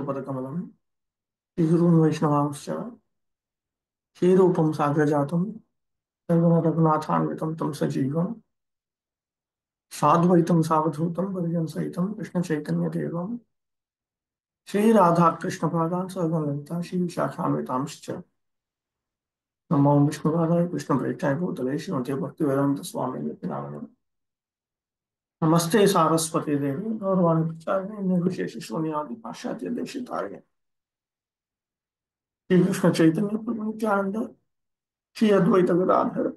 पदकमलं श्रीगुरून् वैष्णवांश्च श्रीरूपं साग्रजातं रघुनाथान्वितं तं सजीवं साद्वैतं सावधूतं परिजनसहितं कृष्णचैतन्यदेवं श्रीराधाकृष्णपादान् सहगणललिता श्रीविशाखान्वितांश्च नमो विष्णुपादाय कृष्णप्रेष्ठाय भूतले श्रीमते भक्तिवेदान्तस्वामिने नामिने नमस्ते सारस्वती देवी गौरवाणी प्रचारिणे निर्विशेष शून्यादि पाश्चात्य देशितारिणे श्रीकृष्ण चैतन्य प्रभु नित्यानंद श्री अद्वैत गदाधर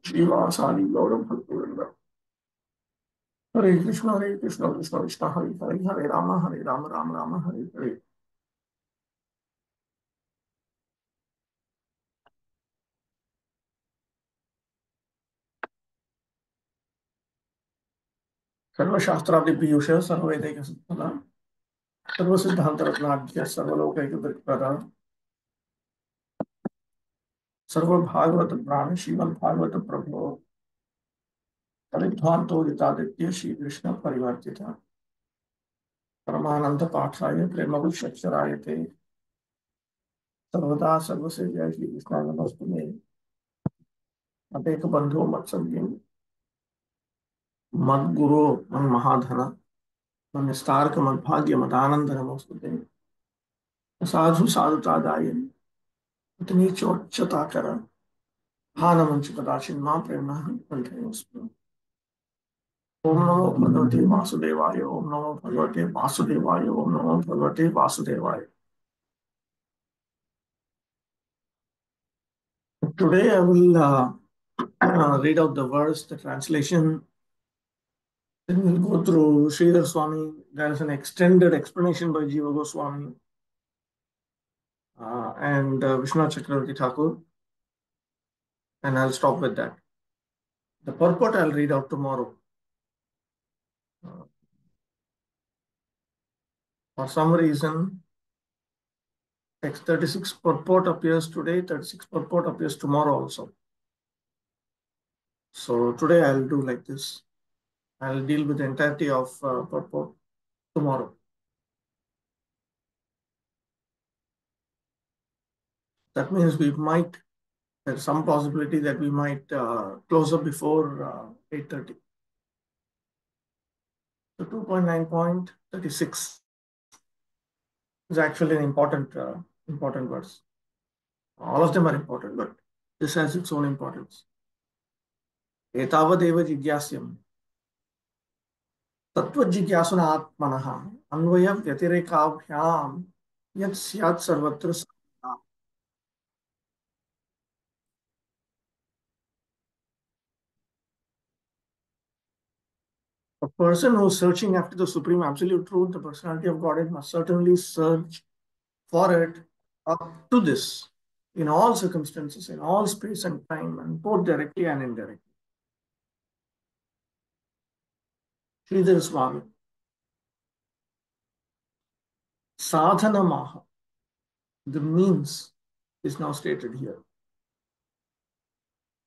श्रीवासादि गौरव भक्तवृंद हरे कृष्ण कृष्ण कृष्ण हरे हरे हरे राम राम राम हरे हरे सर्वशास्त्रादि पीयूष सर्ववेदैक सत्फल सर्वसिद्धांत रत्नाढ्य सर्वलोकैक प्रदान सर्वभागवत प्राण श्रीमद् भागवत प्रभु परिध्वांतो दितादित्य श्री कृष्ण परिवर्तिता परमानंद पाठाय प्रेमवुषक्षराय ते सर्वदा सर्वसे जय श्री कृष्ण नमस्ते अपेक बंधु मत्सर्गिन् मद्गुरो मन्महाधन मन्निस्तारक मद्भाग्य मदानंद नमोस्तुते साधु साधुतादाय इतनी चोच्चता कर भानमंच कदाचिन मां प्रेरणा कंठेऽस्मि ओम नमो भगवते वासुदेवाय ओम नमो भगवते वासुदेवाय ओम नमो भगवते वासुदेवाय Today I will read out the verse, the translation. Then we'll go through Sridhar Swami. There is an extended explanation by Jiva Goswami and Vishwanath Chakravarti Thakur, and I'll stop with that. The purport I'll read out tomorrow. For some reason, text 36 purport appears today, 36 purport appears tomorrow also. So today I'll do like this. I'll deal with the entirety of purport tomorrow. That means there's some possibility that we might close up before 8:30. So 2.9.36 is actually an important verse. All of them are important, but this has its own importance. एतावदेव जिज्ञास्यम् तत्त्वजिज्ञासुना आत्मनः अन्वय व्यतिरेकाभ्याम यत् स्यात् सर्वत्र सर्वदा. A person who is searching after the supreme absolute truth, the personality of Godhead, must certainly search for it up to this in all circumstances, in all space and time, and both directly and indirectly. Sridhar Swami. Sadhana Maha. The means is now stated here.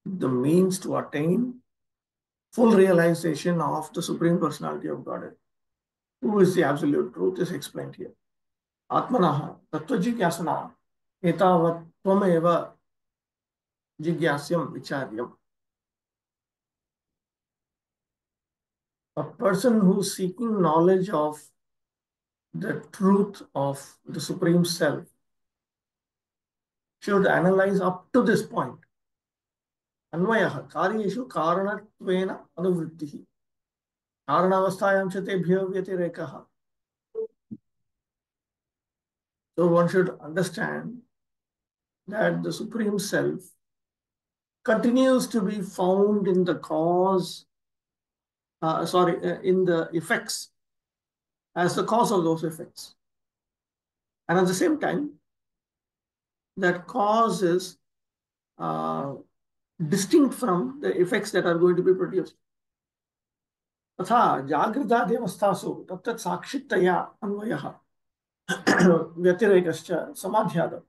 The means to attain full realization of the Supreme Personality of Godhead. Who is the absolute truth is explained here. Atmanaha, Tattva Jigyasana, Etavat Tvameva Jigyasyam Vicharyam. A person who is seeking knowledge of the truth of the Supreme Self should analyze up to this point. Anvayah, Karyeshu Karanatvena Anuvrittihi. Karanavasthayam च तेभ्यो व्यतिरेकः. So one should understand that the Supreme Self continues to be found in the in the effects as the cause of those effects. And at the same time, that cause is distinct from the effects that are going to be produced. तथा जागृतादेवस्थासु तत्तत् साक्षितया अन्वयः व्यतिरेकश्च समाध्यात्.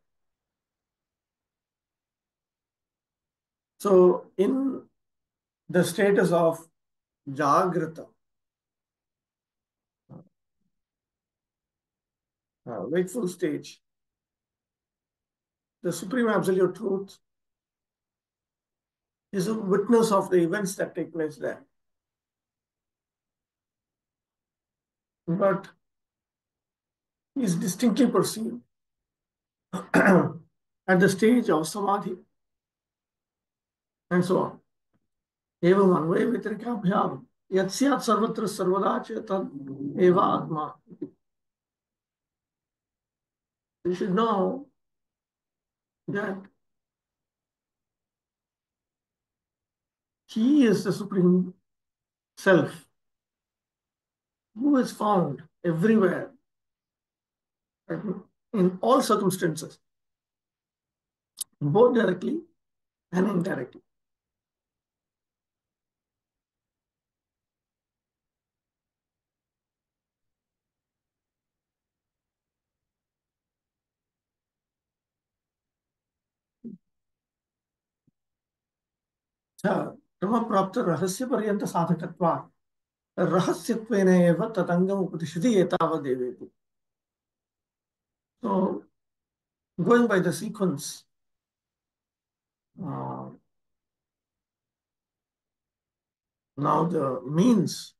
So in the status of Jagrata, wakeful stage, the Supreme Absolute Truth is a witness of the events that take place there. But he is distinctly perceived at the stage of Samadhi and so on. एवं अन्वय व्यतिरिकाभ्याम यत् स्यात् सर्वत्र सर्वदा च तद् एव आत्मा. You should know that he is the Supreme Self who is found everywhere in all circumstances, both directly and indirectly. क्रमप्राप्त रहस्य पर्यंत साधकत्वात् रहस्यत्वेन एव तदंगम उपदिशति एतावदेवेति. So, going by the sequence, now the means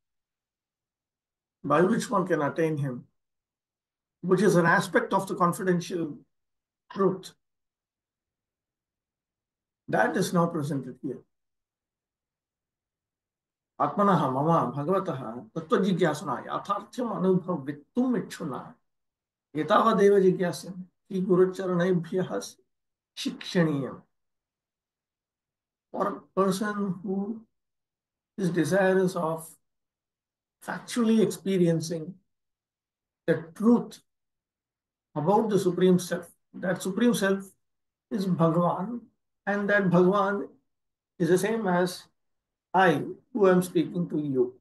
by which one can attain him, which is an aspect of the confidential truth, that is now presented here. आत्मनः मम भगवतः तत्त्वजिज्ञासुना याथार्थ्यम् अनुभवितुम् इच्छुना एतावदेव जिज्ञास्यन् हि गुरुचरणेभ्यः शिक्षणीयम्. For a person who is desirous of factually experiencing the truth about the Supreme Self, that Supreme Self is Bhagavan, and that Bhagavan is the same as I, who am speaking to you.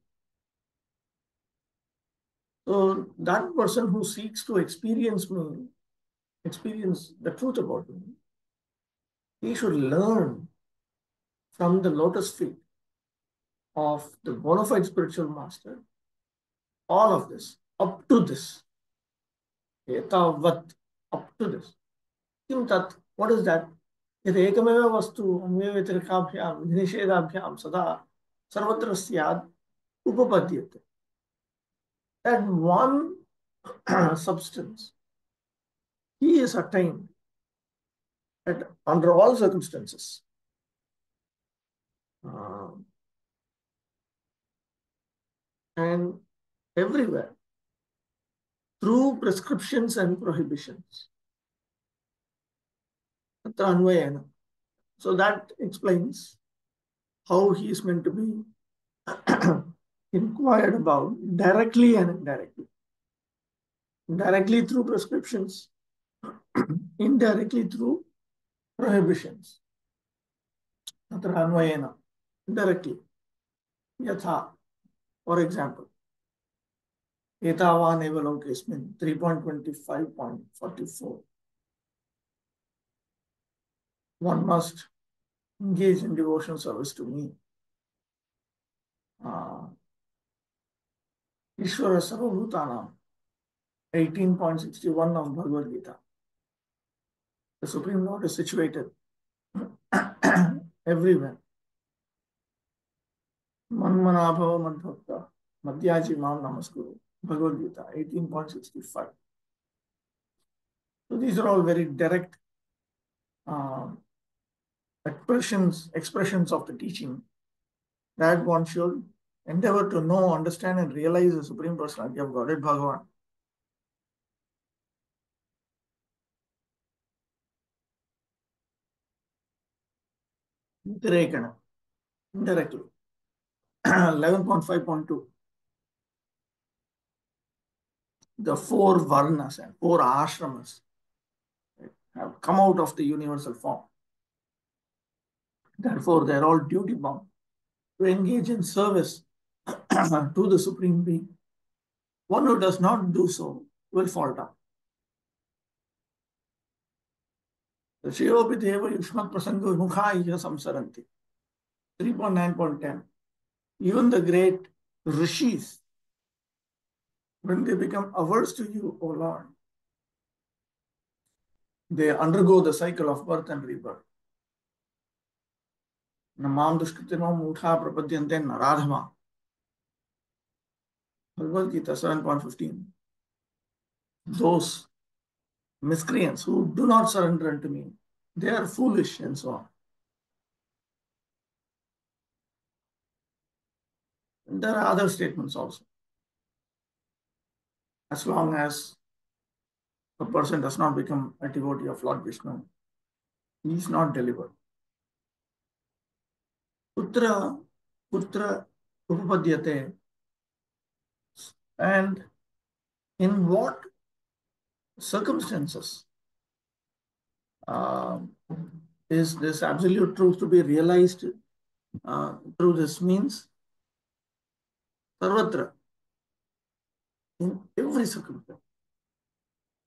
So that person who seeks to experience me, experience the truth about me, he should learn from the lotus feet of the bona fide spiritual master all of this, up to this. Etavat, up to this. Kim tat, what is that? यत् एकमेव वस्तु अन्य व्यतिरिकाभ्यां निषेधाभ्यां सदा सर्वत्र स्यात् उपपद्यते. That one substance, he is attained under all circumstances. And everywhere, through prescriptions and prohibitions. So that explains how he is meant to be inquired about directly and indirectly. Directly through prescriptions, indirectly through prohibitions. Directly. Yatha, for example, Etavan Evalokesmin 3.25.44. One must engage in devotional service to me. Ishvara Sarvabhutanam 18.61 of Bhagavad Gita. The Supreme Lord is situated everywhere. Manmanabhava Madhvakta Madhyaji Mam Namaskuru. Bhagavad Gita 18.65. So these are all very direct expressions of the teaching that one should endeavor to know, understand, and realize the Supreme Personality of Godhead, Bhagavan. Indirectly. 11.5.2. The four varnas and four ashramas have come out of the universal form. Therefore, they are all duty bound to engage in service to the Supreme Being. One who does not do so will fall down. The Shivopideva Yushmat Prasango Mukha Iya Samsaranti. 3.9.10. Even the great rishis, when they become averse to you, O Lord, they undergo the cycle of birth and rebirth. Namam dushkritino mutha prapadyante naradhama. Bhagavad Gita 7.15. Those miscreants who do not surrender unto me, they are foolish and so on. And there are other statements also. As long as a person does not become a devotee of Lord Vishnu, he is not delivered. Putra, putra upapadyate. And in what circumstances uh, is this absolute truth to be realized through this means? Sarvatra, in every circumstance.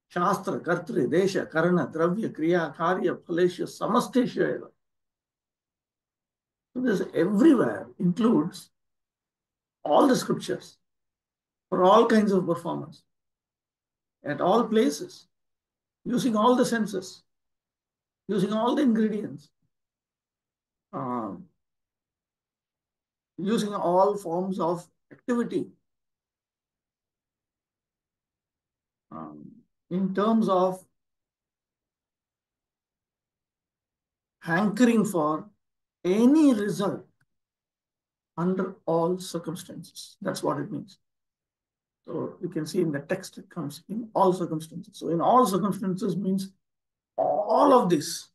Shastra, Kartri, Desha, Karana, Dravya, Kriya, Karya, Phalesha, Samastesha eva. So this everywhere includes all the scriptures for all kinds of performance at all places, using all the senses, using all the ingredients, using all forms of activity in terms of hankering for any result under all circumstances. That's what it means. So you can see in the text it comes in all circumstances. So in all circumstances means all of this.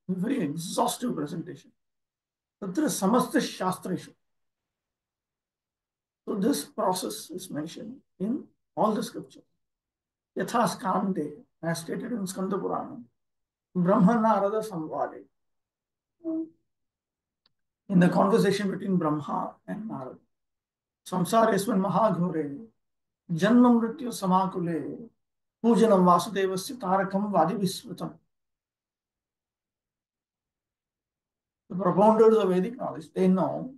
Very exhaustive presentation. Tatra samasta shastreshu. So this process is mentioned in all the scriptures. Yatha skande, as stated in Skanda Purana, Brahma Narada Samvade. In the conversation between Brahma and Narada. Samsareswan Mahaghore, Janma Mrityu Samakule, Pujanam Vasudevasya Tarakam Vadivisvatam. The propounders of Vedic knowledge, they know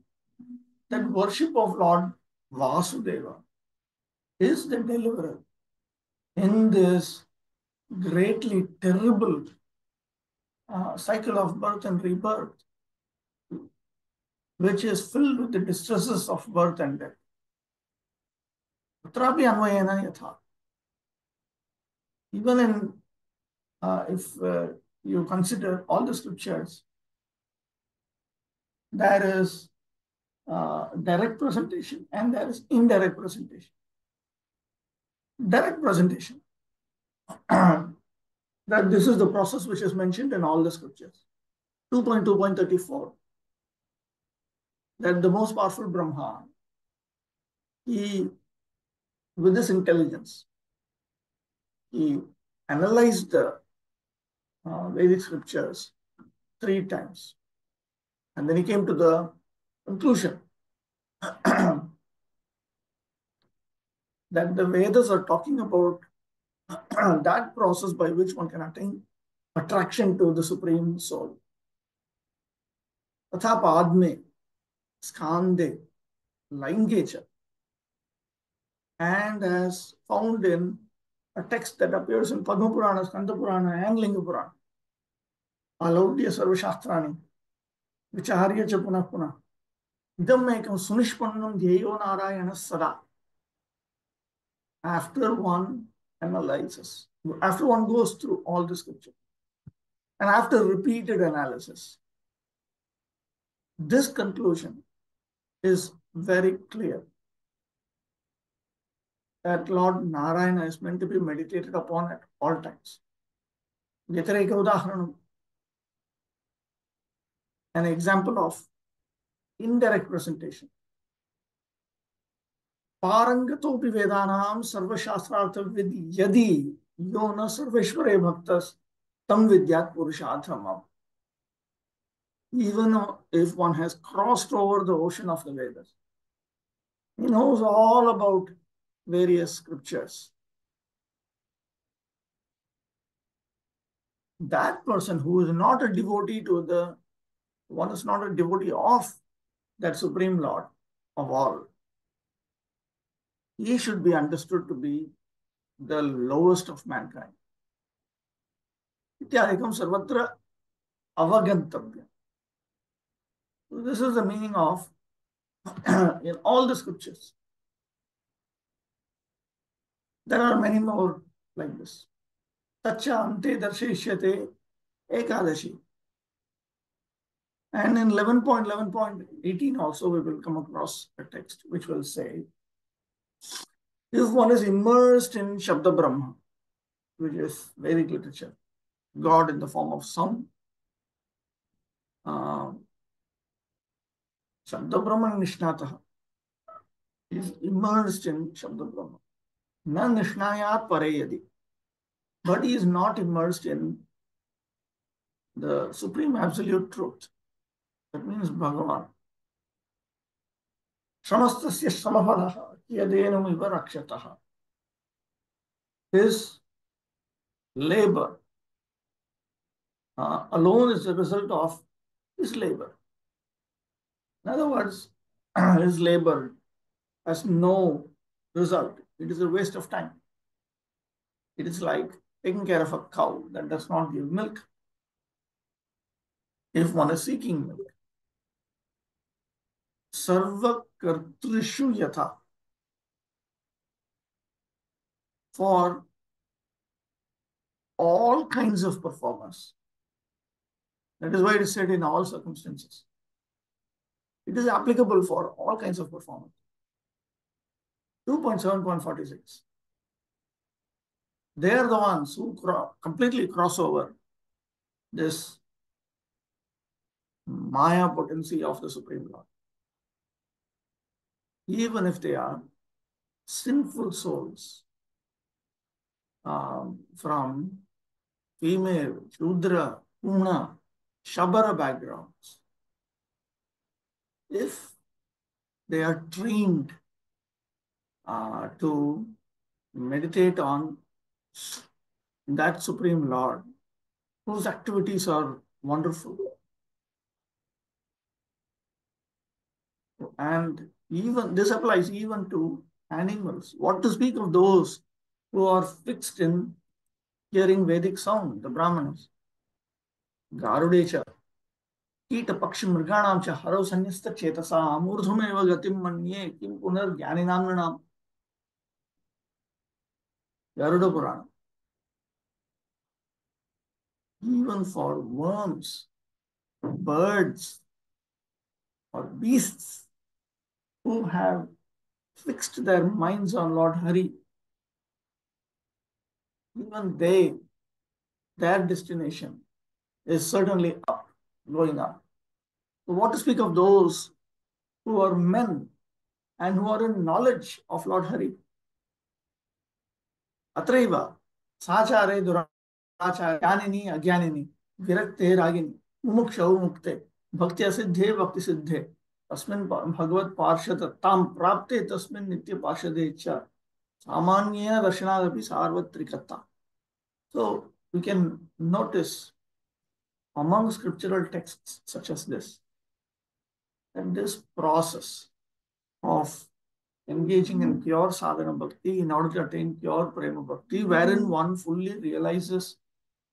that worship of Lord Vasudeva is the deliverer in this greatly terrible cycle of birth and rebirth, which is filled with the distresses of birth and death. Tatrapi anvayena yatha. Even in, if you consider all the scriptures, there is direct presentation and there is indirect presentation. Direct presentation, that this is the process which is mentioned in all the scriptures. 2.2.34, that the most powerful Brahma, he, with this intelligence, he analyzed the Vedic scriptures 3 times. And then he came to the conclusion that the Vedas are talking about that process by which one can attain attraction to the Supreme Soul. Tatha padme, skande, laingecha. And as found in a text that appears in Padma Purana, Skanda Purana, and Linga Purana. Alaudya Sarvashastrani, Vicharya cha punah punah. Idam ekam sunishpannam dhyeyo narayana sada. After one analyzes, after one goes through all the scripture, and after repeated analysis, this conclusion is very clear that Lord Narayana is meant to be meditated upon at all times. Yatareka udaharanam, an example of indirect presentation. Parangatopi Vedanam Sarvashastrartha Vid Yadi Yona Sarveshware Bhaktas Tam Vidyat Purushathamam. Even if one has crossed over the ocean of the Vedas, he knows all about various scriptures. That person who is not a devotee to the, one is not a devotee of that Supreme Lord of all, he should be understood to be the lowest of mankind. इत्यादिकं सर्वत्र अवगन्तव्यम्. So this is the meaning of in all the scriptures. There are many more like this. Tacha ante darshishyate ekadashi. And in 11.11.18 also we will come across a text which will say, if one is immersed in Shabda Brahma, which is Vedic literature, God in the form of sound, uh, Shabda Brahma Nishnataha is immersed in Shabda Brahma. Na Nishnayat Pareyadi. But he is not immersed in the supreme absolute truth. That means Bhagavan. Samastasya samafalaha yadenam iva rakshataha. His labor alone is the result of his labor. In other words, his labor has no result. It is a waste of time. It is like taking care of a cow that does not give milk. If one is seeking milk, sarva kartrishu yatha, for all kinds of performers. That is why it is said in all circumstances. It is applicable for all kinds of performance. 2.7.46. They are the ones who completely cross over this Maya potency of the Supreme Lord. Even if they are sinful souls from female, Shudra, Puna, Shabara backgrounds, if they are trained to meditate on that Supreme Lord, whose activities are wonderful. And even this applies even to animals. What to speak of those who are fixed in hearing Vedic sound, the Brahmanas. Garudecha, Kita Pakshi Mriganam cha Haro Sanyasta Chetasa, Murdhumeva Gatim Manye, Kim Punar Gyaninam, Garuda Purana. Even for worms, birds, or beasts who have fixed their minds on Lord Hari, even their destination is certainly up, going up. So what to speak of those who are men and who are in knowledge of Lord Hari? Atraiva, Sachare, Durachare, Jnanini, Ajnanini, Virakte, Ragini, Mumukshau Mukte, Bhakti Siddhe, Bhakti Siddhe, Tasmin Bhagavad Parshad, Tam Prapte, Tasmin Nitya Parshadecha, Samanya Darshanapi Sarvatrikata. So we can notice among scriptural texts such as this, that this process of engaging in pure sadhana bhakti in order to attain pure prema bhakti, wherein one fully realizes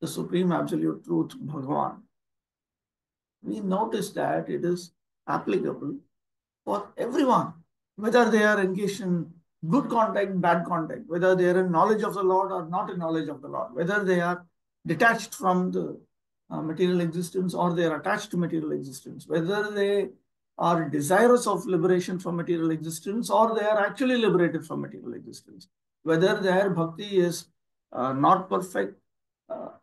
the supreme absolute truth, Bhagavan, we notice that it is applicable for everyone, whether they are engaged in good contact, bad contact, whether they are in knowledge of the Lord or not in knowledge of the Lord, whether they are detached from the material existence or they are attached to material existence, whether they are desirous of liberation from material existence or they are actually liberated from material existence, whether their bhakti is not perfect,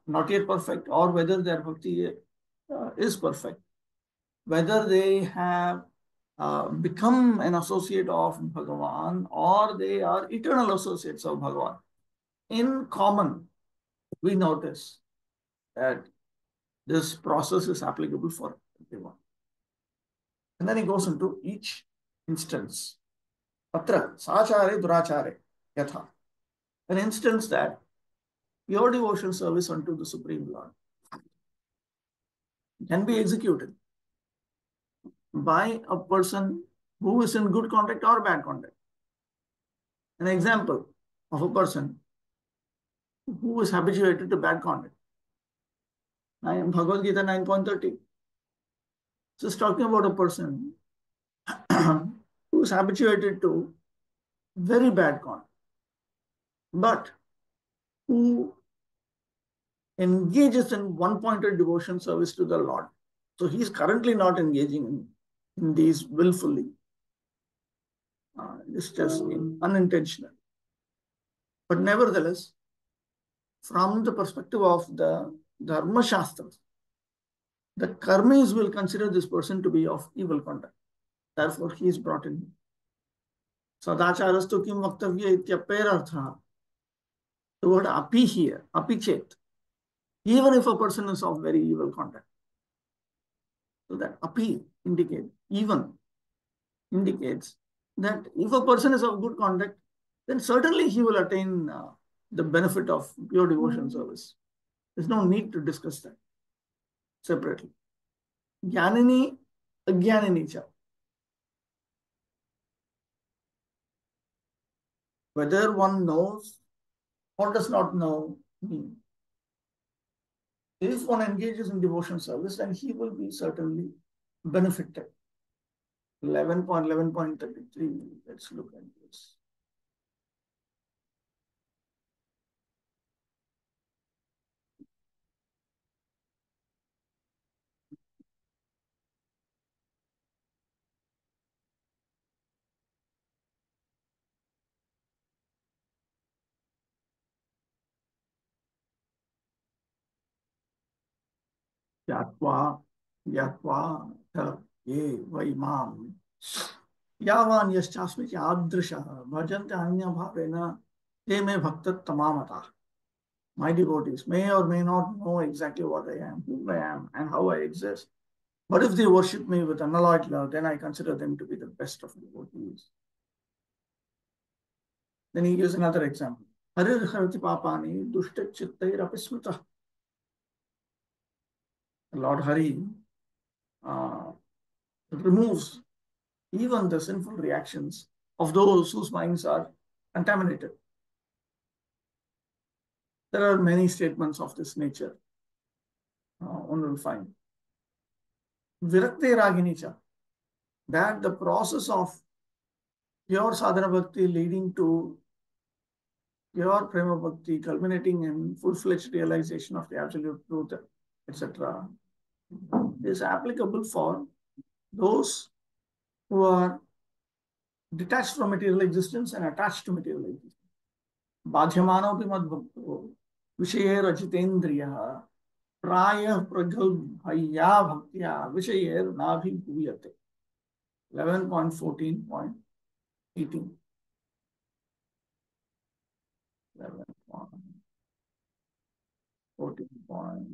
not yet perfect, or whether their bhakti is perfect, whether they have become an associate of Bhagavan or they are eternal associates of Bhagavan. In common, we notice that this process is applicable for everyone. And then he goes into each instance. Patra, Sachare, Durachare, Yatha. An instance that pure devotional service unto the Supreme Lord can be executed by a person who is in good contact or bad contact. An example of a person who is habituated to bad conduct. Bhagavad Gita 9.30. So it's talking about a person who is habituated to very bad conduct, but who engages in one-pointed devotion service to the Lord. So he is currently not engaging in these willfully. It's just unintentional. But nevertheless, from the perspective of the Dharma Shastras, the karmis will consider this person to be of evil conduct. Therefore, he is brought in. Sadacharastu kim vaktavya ityapera. The word api here, apichet, even if a person is of very evil conduct. So that api even indicates that if a person is of good conduct, then certainly he will attain the benefit of pure devotion service. There's no need to discuss that separately. Jnanini, ajnanini cha. Whether one knows or does not know me. If one engages in devotion service, then he will be certainly benefited. 11.11.33. Let's look at this. Yatva, yatva, ye vaimam. Yavan yaschasmi adrisha, bhajante anya bhavena, te me bhaktat tamamata. My devotees may or may not know exactly what I am, who I am, and how I exist. But if they worship me with unalloyed love, then I consider them to be the best of devotees. Then he gives another example. Harir harati papani dushta chittair apismita. Lord Hari removes even the sinful reactions of those whose minds are contaminated. There are many statements of this nature one will find. Virakte raginicha, that the process of pure sadhana bhakti leading to pure prema bhakti, culminating in full-fledged realization of the absolute truth, etc., is applicable for those who are detached from material existence and attached to material existence. Badhyamanopi madbhakto vishaye rajitendriya praya pragalbhaya bhaktya vishayer nabhi bhuyate. 11.14.18. 11.14.18.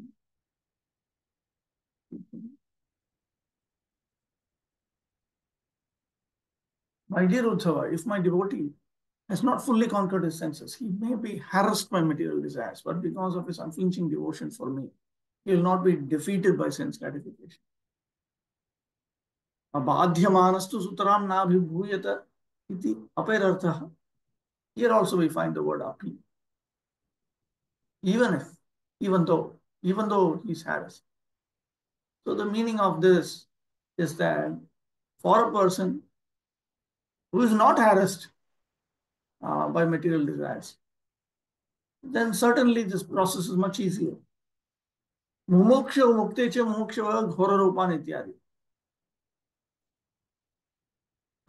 My dear Uddhava, if my devotee has not fully conquered his senses, he may be harassed by material desires, but because of his unflinching devotion for me, he will not be defeated by sense gratification. Abadhyamanastu sutaram nabhibhuyata iti aperartha. Here also we find the word api. Even though he's harassed. So the meaning of this is that for a person who is not harassed by material desires, then certainly this process is much easier. Mumuksha muktecha mumuksha ghora rupan ityadi.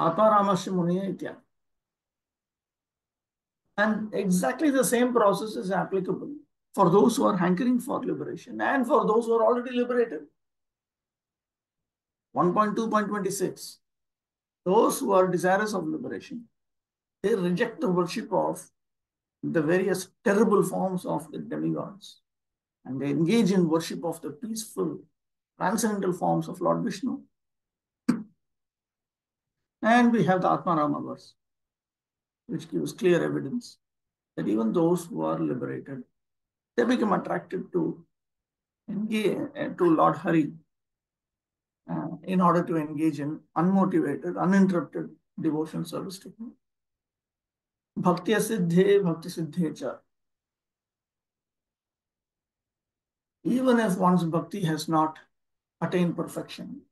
Atmaramasya muniya ityadi. And exactly the same process is applicable for those who are hankering for liberation and for those who are already liberated. 1.2.26. Those who are desirous of liberation, they reject the worship of the various terrible forms of the demigods, and they engage in worship of the peaceful, transcendental forms of Lord Vishnu. And we have the Atmarama verse, which gives clear evidence that even those who are liberated, they become attracted to engage to Lord Hari in order to engage in unmotivated, uninterrupted devotion service to him. Bhakti siddhe, bhakti siddhe cha. Even if one's bhakti has not attained perfection,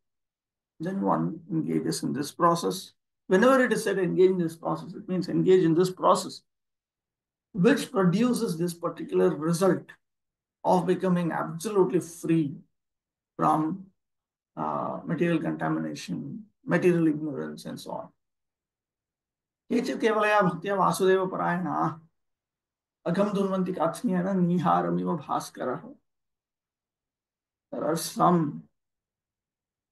then one engages in this process. Whenever it is said engage in this process, it means engage in this process, which produces this particular result of becoming absolutely free from material contamination, material ignorance, and so on. केचित् केवलया भक्त्या Vasudev परायणाः अघं दुर्वन्ति कात्स्येन निहारमिव भास्करः. There are some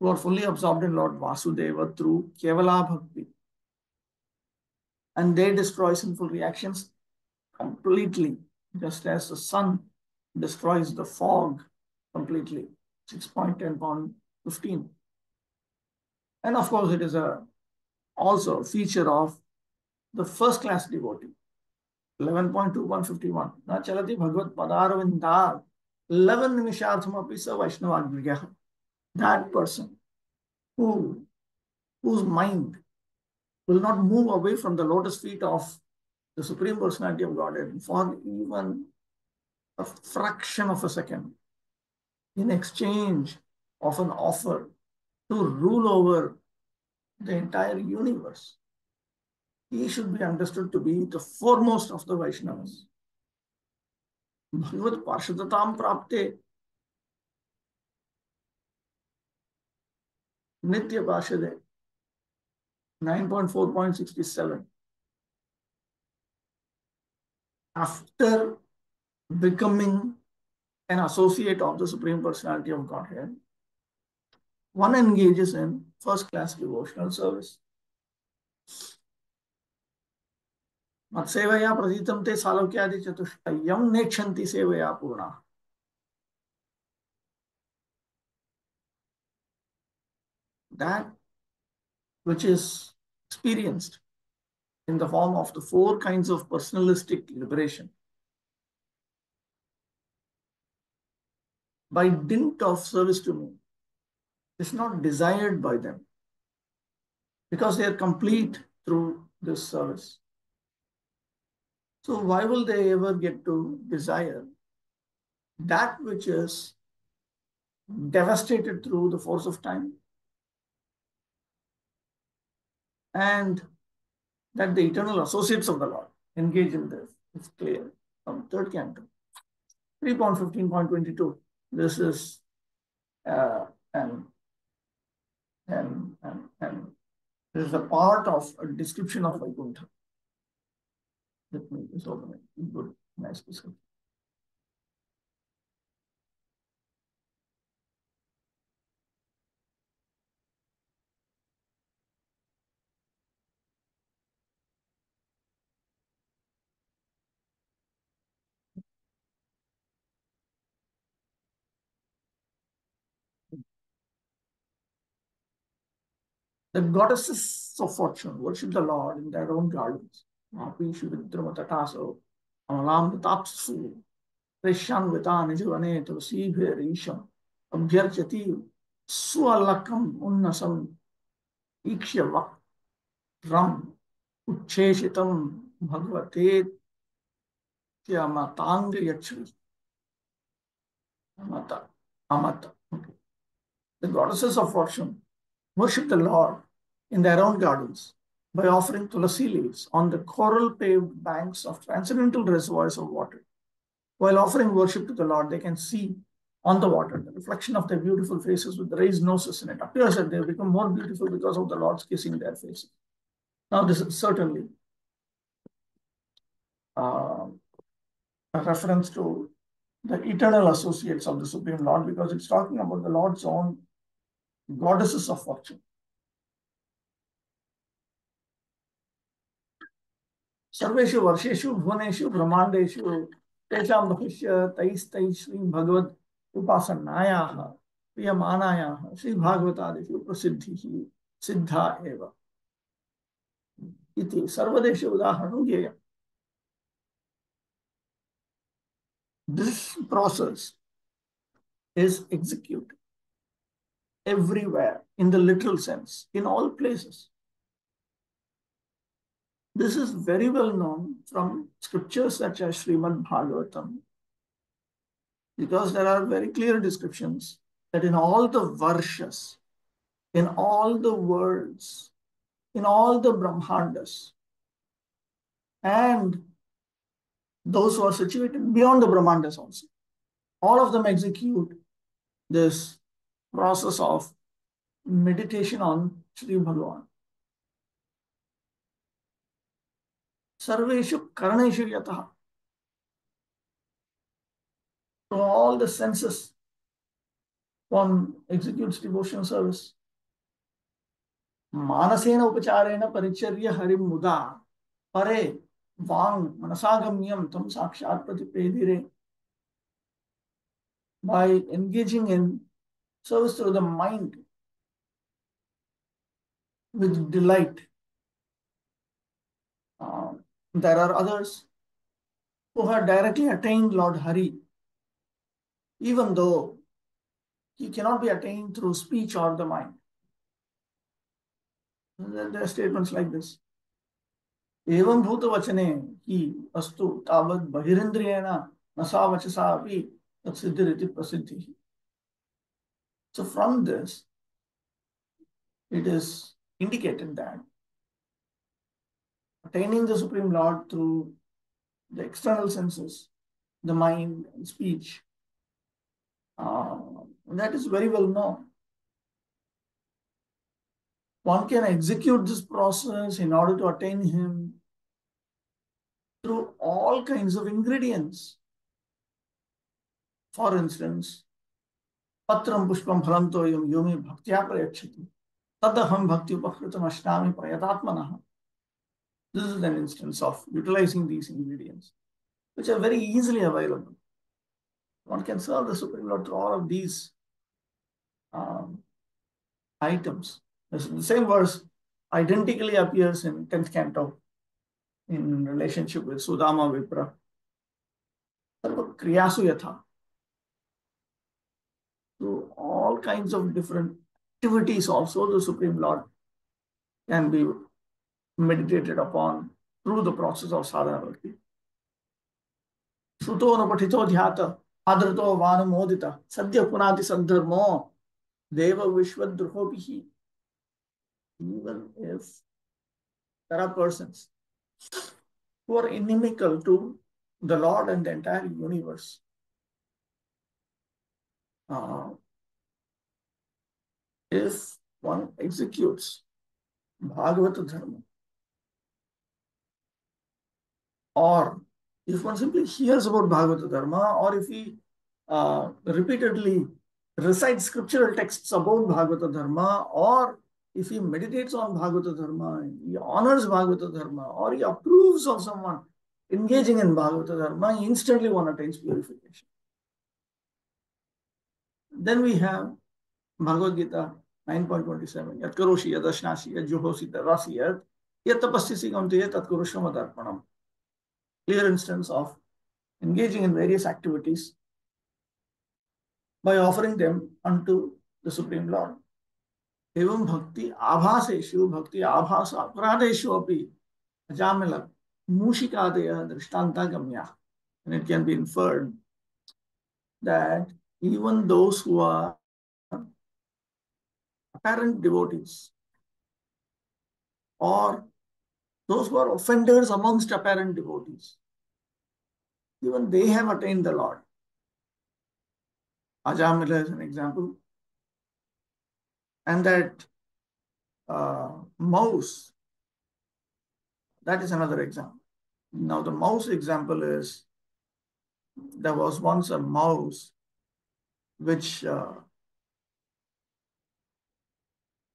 who are fully absorbed in Lord Vasudeva through Kevala Bhakti, and they destroy sinful reactions completely, just as the sun destroys the fog completely. 6.10.15. And of course, it is also a feature of the first class devotee. 11.2.51. Na chalati bhagavad padarvindar 11 nimisharthamapi sa vaishnavagriya. That person whose mind will not move away from the lotus feet of the Supreme Personality of Godhead for even a fraction of a second in exchange of an offer to rule over the entire universe. He should be understood to be the foremost of the Vaishnavas. Bhagavad Parshadatam Prapte Nitya Pashade 9.4.67. After becoming an associate of the Supreme Personality of Godhead, one engages in first class devotional service. Matsevaya praditam te salokyadi chatushayam nechanti sevaya purna. That which is experienced in the form of the 4 kinds of personalistic liberation by dint of service to me is not desired by them because they are complete through this service. So why will they ever get to desire that which is devastated through the force of time and that the eternal associates of the Lord engage in this? It's clear from third canto. 3.15.22. This is and this is a part of a description of Vaikuntha. Let me just open it. Good, nice description. The goddesses of fortune worship the Lord in their own gardens. Mapishu Vidramataso, Amalam Tapsu, Reshan Vita Nijavane Tulsibhe Risham, Abhyarchati, Sualakam Unnasam, Ikshya Vakram, Ucheshitam Bhagavate Matang Yachri. Amata. Okay. The goddesses of fortune worship the Lord in their own gardens by offering tulasi leaves on the coral-paved banks of transcendental reservoirs of water. While offering worship to the Lord, they can see on the water the reflection of their beautiful faces with the raised noses, and it appears that they have become more beautiful because of the Lord's kissing their faces. Now, this is certainly a reference to the eternal associates of the Supreme Lord because it's talking about the Lord's own goddesses of fortune. सर्वेषु वर्षेषु भुवनेषु ब्रह्मांडेषु तेषां भविष्य तैस्तैः श्री भगवद उपासनायाः प्रियमानायाः श्री भागवतादिषु प्रसिद्धिः सिद्धा एव इति सर्वदेशे उदाहरणं ज्ञेयम्. This process is executed everywhere in the literal sense, in all places. This is very well known from scriptures such as Srimad Bhagavatam, Because there are very clear descriptions that in all the varshas, in all the worlds, in all the Brahmandas, and those who are situated beyond the Brahmandas also, all of them execute this process of meditation on Sri Bhagavan. Sarveshu Karneshu Yataha. So all the senses, one executes devotional service. Manasena Upacharena Paricharya Harim Muda Pare Vang Manasagamyam Tam Sakshat Pratipedire. By engaging in service through the mind with delight. There are others who have directly attained Lord Hari, even though he cannot be attained through speech or the mind. There are statements like this. Evam bhuta vachane hi astu tavat bahirindriyena nasa vachasa api tat siddhiriti prasiddhi. So from this, it is indicated that attaining the Supreme Lord through the external senses, the mind and speech, that is very well known. One can execute this process in order to attain him through all kinds of ingredients. For instance, patram pushpam phalantoyam yomi bhaktya prayachati tadaham bhakti upakritam ashnami prayatatmanaha. This is an instance of utilizing these ingredients, which are very easily available. One can serve the Supreme Lord through all of these items. The same verse identically appears in 10th canto in relationship with Sudama Vipra. Kriyasu Yatha. Through all kinds of different activities also the Supreme Lord can be meditated upon through the process of sadhana bhakti. Shruto na patito dhyata adrato vanu modita sadhya punati sandharmo deva vishwadruhopihi. Even if there are persons who are inimical to the Lord and the entire universe, if one executes Bhagavata Dharma, or if one simply hears about Bhagavata Dharma, or if he repeatedly recites scriptural texts about Bhagavata Dharma, or if he meditates on Bhagavata Dharma, he honors Bhagavata Dharma, or he approves of someone engaging in Bhagavata Dharma, instantly one attains purification. Then we have Bhagavad Gita 9.27. Yat karoshi yat ashnashi yat juhosi tarasi yat tapassisi kamti yat kurushama darpanam. Clear instance of engaging in various activities by offering them unto the Supreme Lord. Evam bhakti abhaseshu bhakti abhasa apradeshu api ajamila mushikadaya drishtanta gamya. And it can be inferred that even those who are apparent devotees or those who are offenders amongst apparent devotees, even they have attained the Lord. Ajamila is an example. And that mouse, that is another example. Now the mouse example is, there was once a mouse which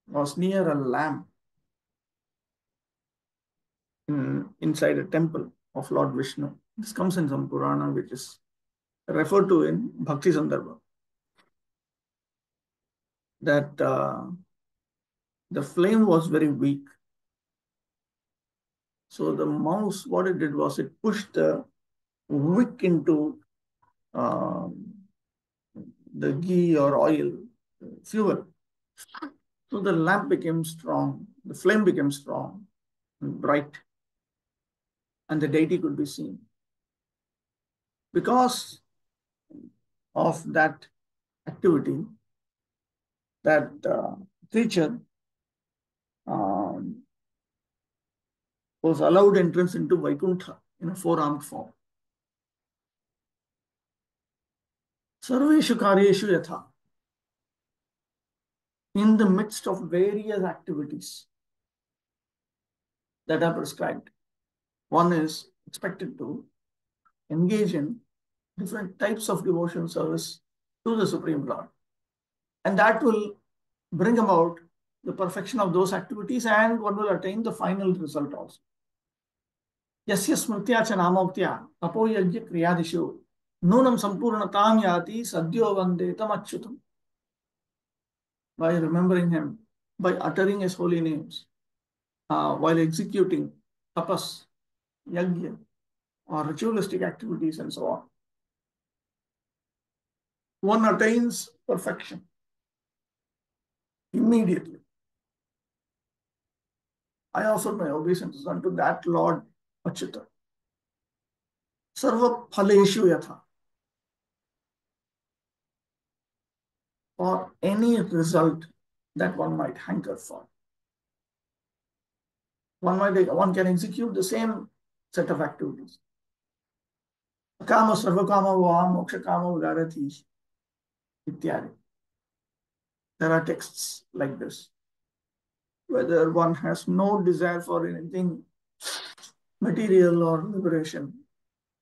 was near a lamp inside a temple of Lord Vishnu. This comes in some Purana, which is referred to in Bhakti Sandarbha. That the flame was very weak. So the mouse, what it did was it pushed the wick into the ghee or oil, fuel. So the lamp became strong, the flame became strong and bright, and the deity could be seen. Because of that activity, that creature um, was allowed entrance into Vaikuntha in a four-armed form. Sarveshu karyeshu yatha. In the midst of various activities that are prescribed, one is expected to engage in different types of devotion service to the Supreme Lord. And that will bring about the perfection of those activities, and one will attain the final result also. Yasya smritya cha namoktya tapo yajya kriyadishu nunam sampurnatam yati sadyo vandetam achyutam. By remembering him, by uttering his holy names, while executing tapas, yajna, or ritualistic activities and so on, one attains perfection immediately. I offer my obeisance unto that Lord Achyuta. Sarva phaleshu yatha. For any result that one might hanker for. One can execute the same set of activities. Kama sarva kama va moksha kama udarati ityadi. There are texts like this. Whether one has no desire for anything material or liberation,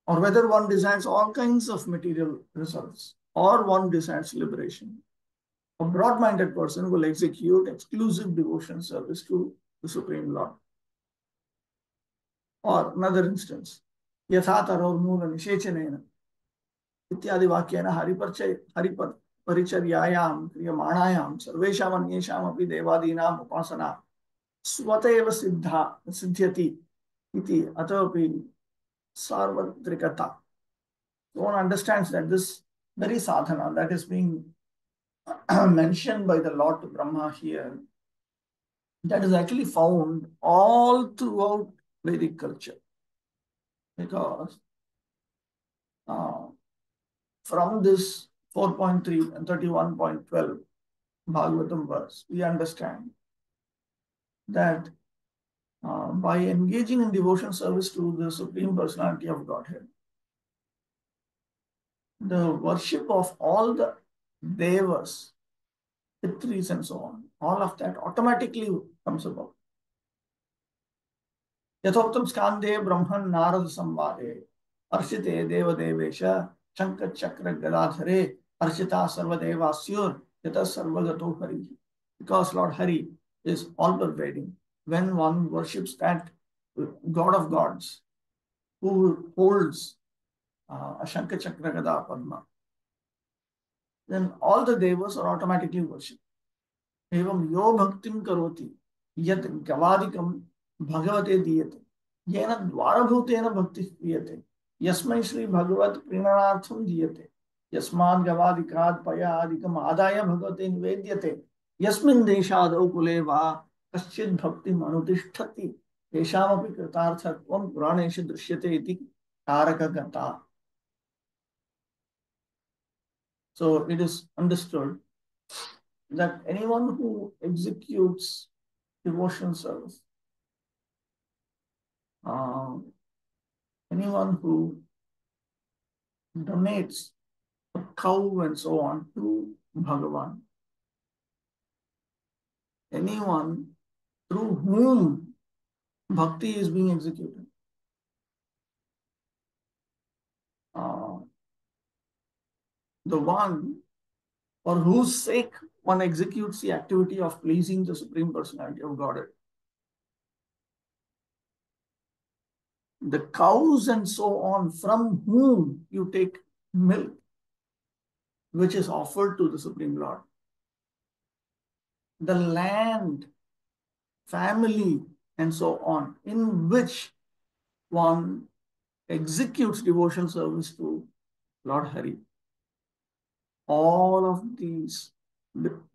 or whether one desires all kinds of material results, or one desires liberation, a broad-minded person will execute exclusive devotion service to the Supreme Lord. Or another instance, yathatarormula nishechanena ityadi vakyena hariparicharyaayam kriyamanayam sarvesham anyesham api devadinam upasana swateva siddhyati iti atapi sarvatrikata. One understands that this very sadhana that is being mentioned by the Lord Brahma here, that is actually found all throughout Vedic culture. Because from this 4.3 and 31.12 Bhagavatam verse, we understand that by engaging in devotion service to the Supreme Personality of Godhead, the worship of all the devas, pitris and so on, all of that automatically comes about. Yathoktam skande brahman narad samvade arshite deva devesha shankar chakra gadadhare arshita sarva devasyur yata sarvagato hari. Because Lord Hari is all pervading. When one worships that God of gods who holds a shankar chakra gada padma, then all the devas are automatically worshipped. Evam yo bhaktim karoti yat gavadikam bhagavate diyate yena dvarabhutena bhakti kriyate yasmai shri bhagavat prinanartham diyate yasmad gavadikad payadikam adaya bhagavate nivedyate yasmin deshadau kule va kaschid bhakti manutishthati yeshamapi kritarthatvam puraneshu drishyate iti karakagata. So it is understood that anyone who executes devotion service, anyone who donates a cow and so on to Bhagavan, anyone through whom bhakti is being executed, the one for whose sake one executes the activity of pleasing the Supreme Personality of Godhead. The cows and so on from whom you take milk, which is offered to the Supreme Lord. The land, family, and so on, in which one executes devotional service to Lord Hari. All of these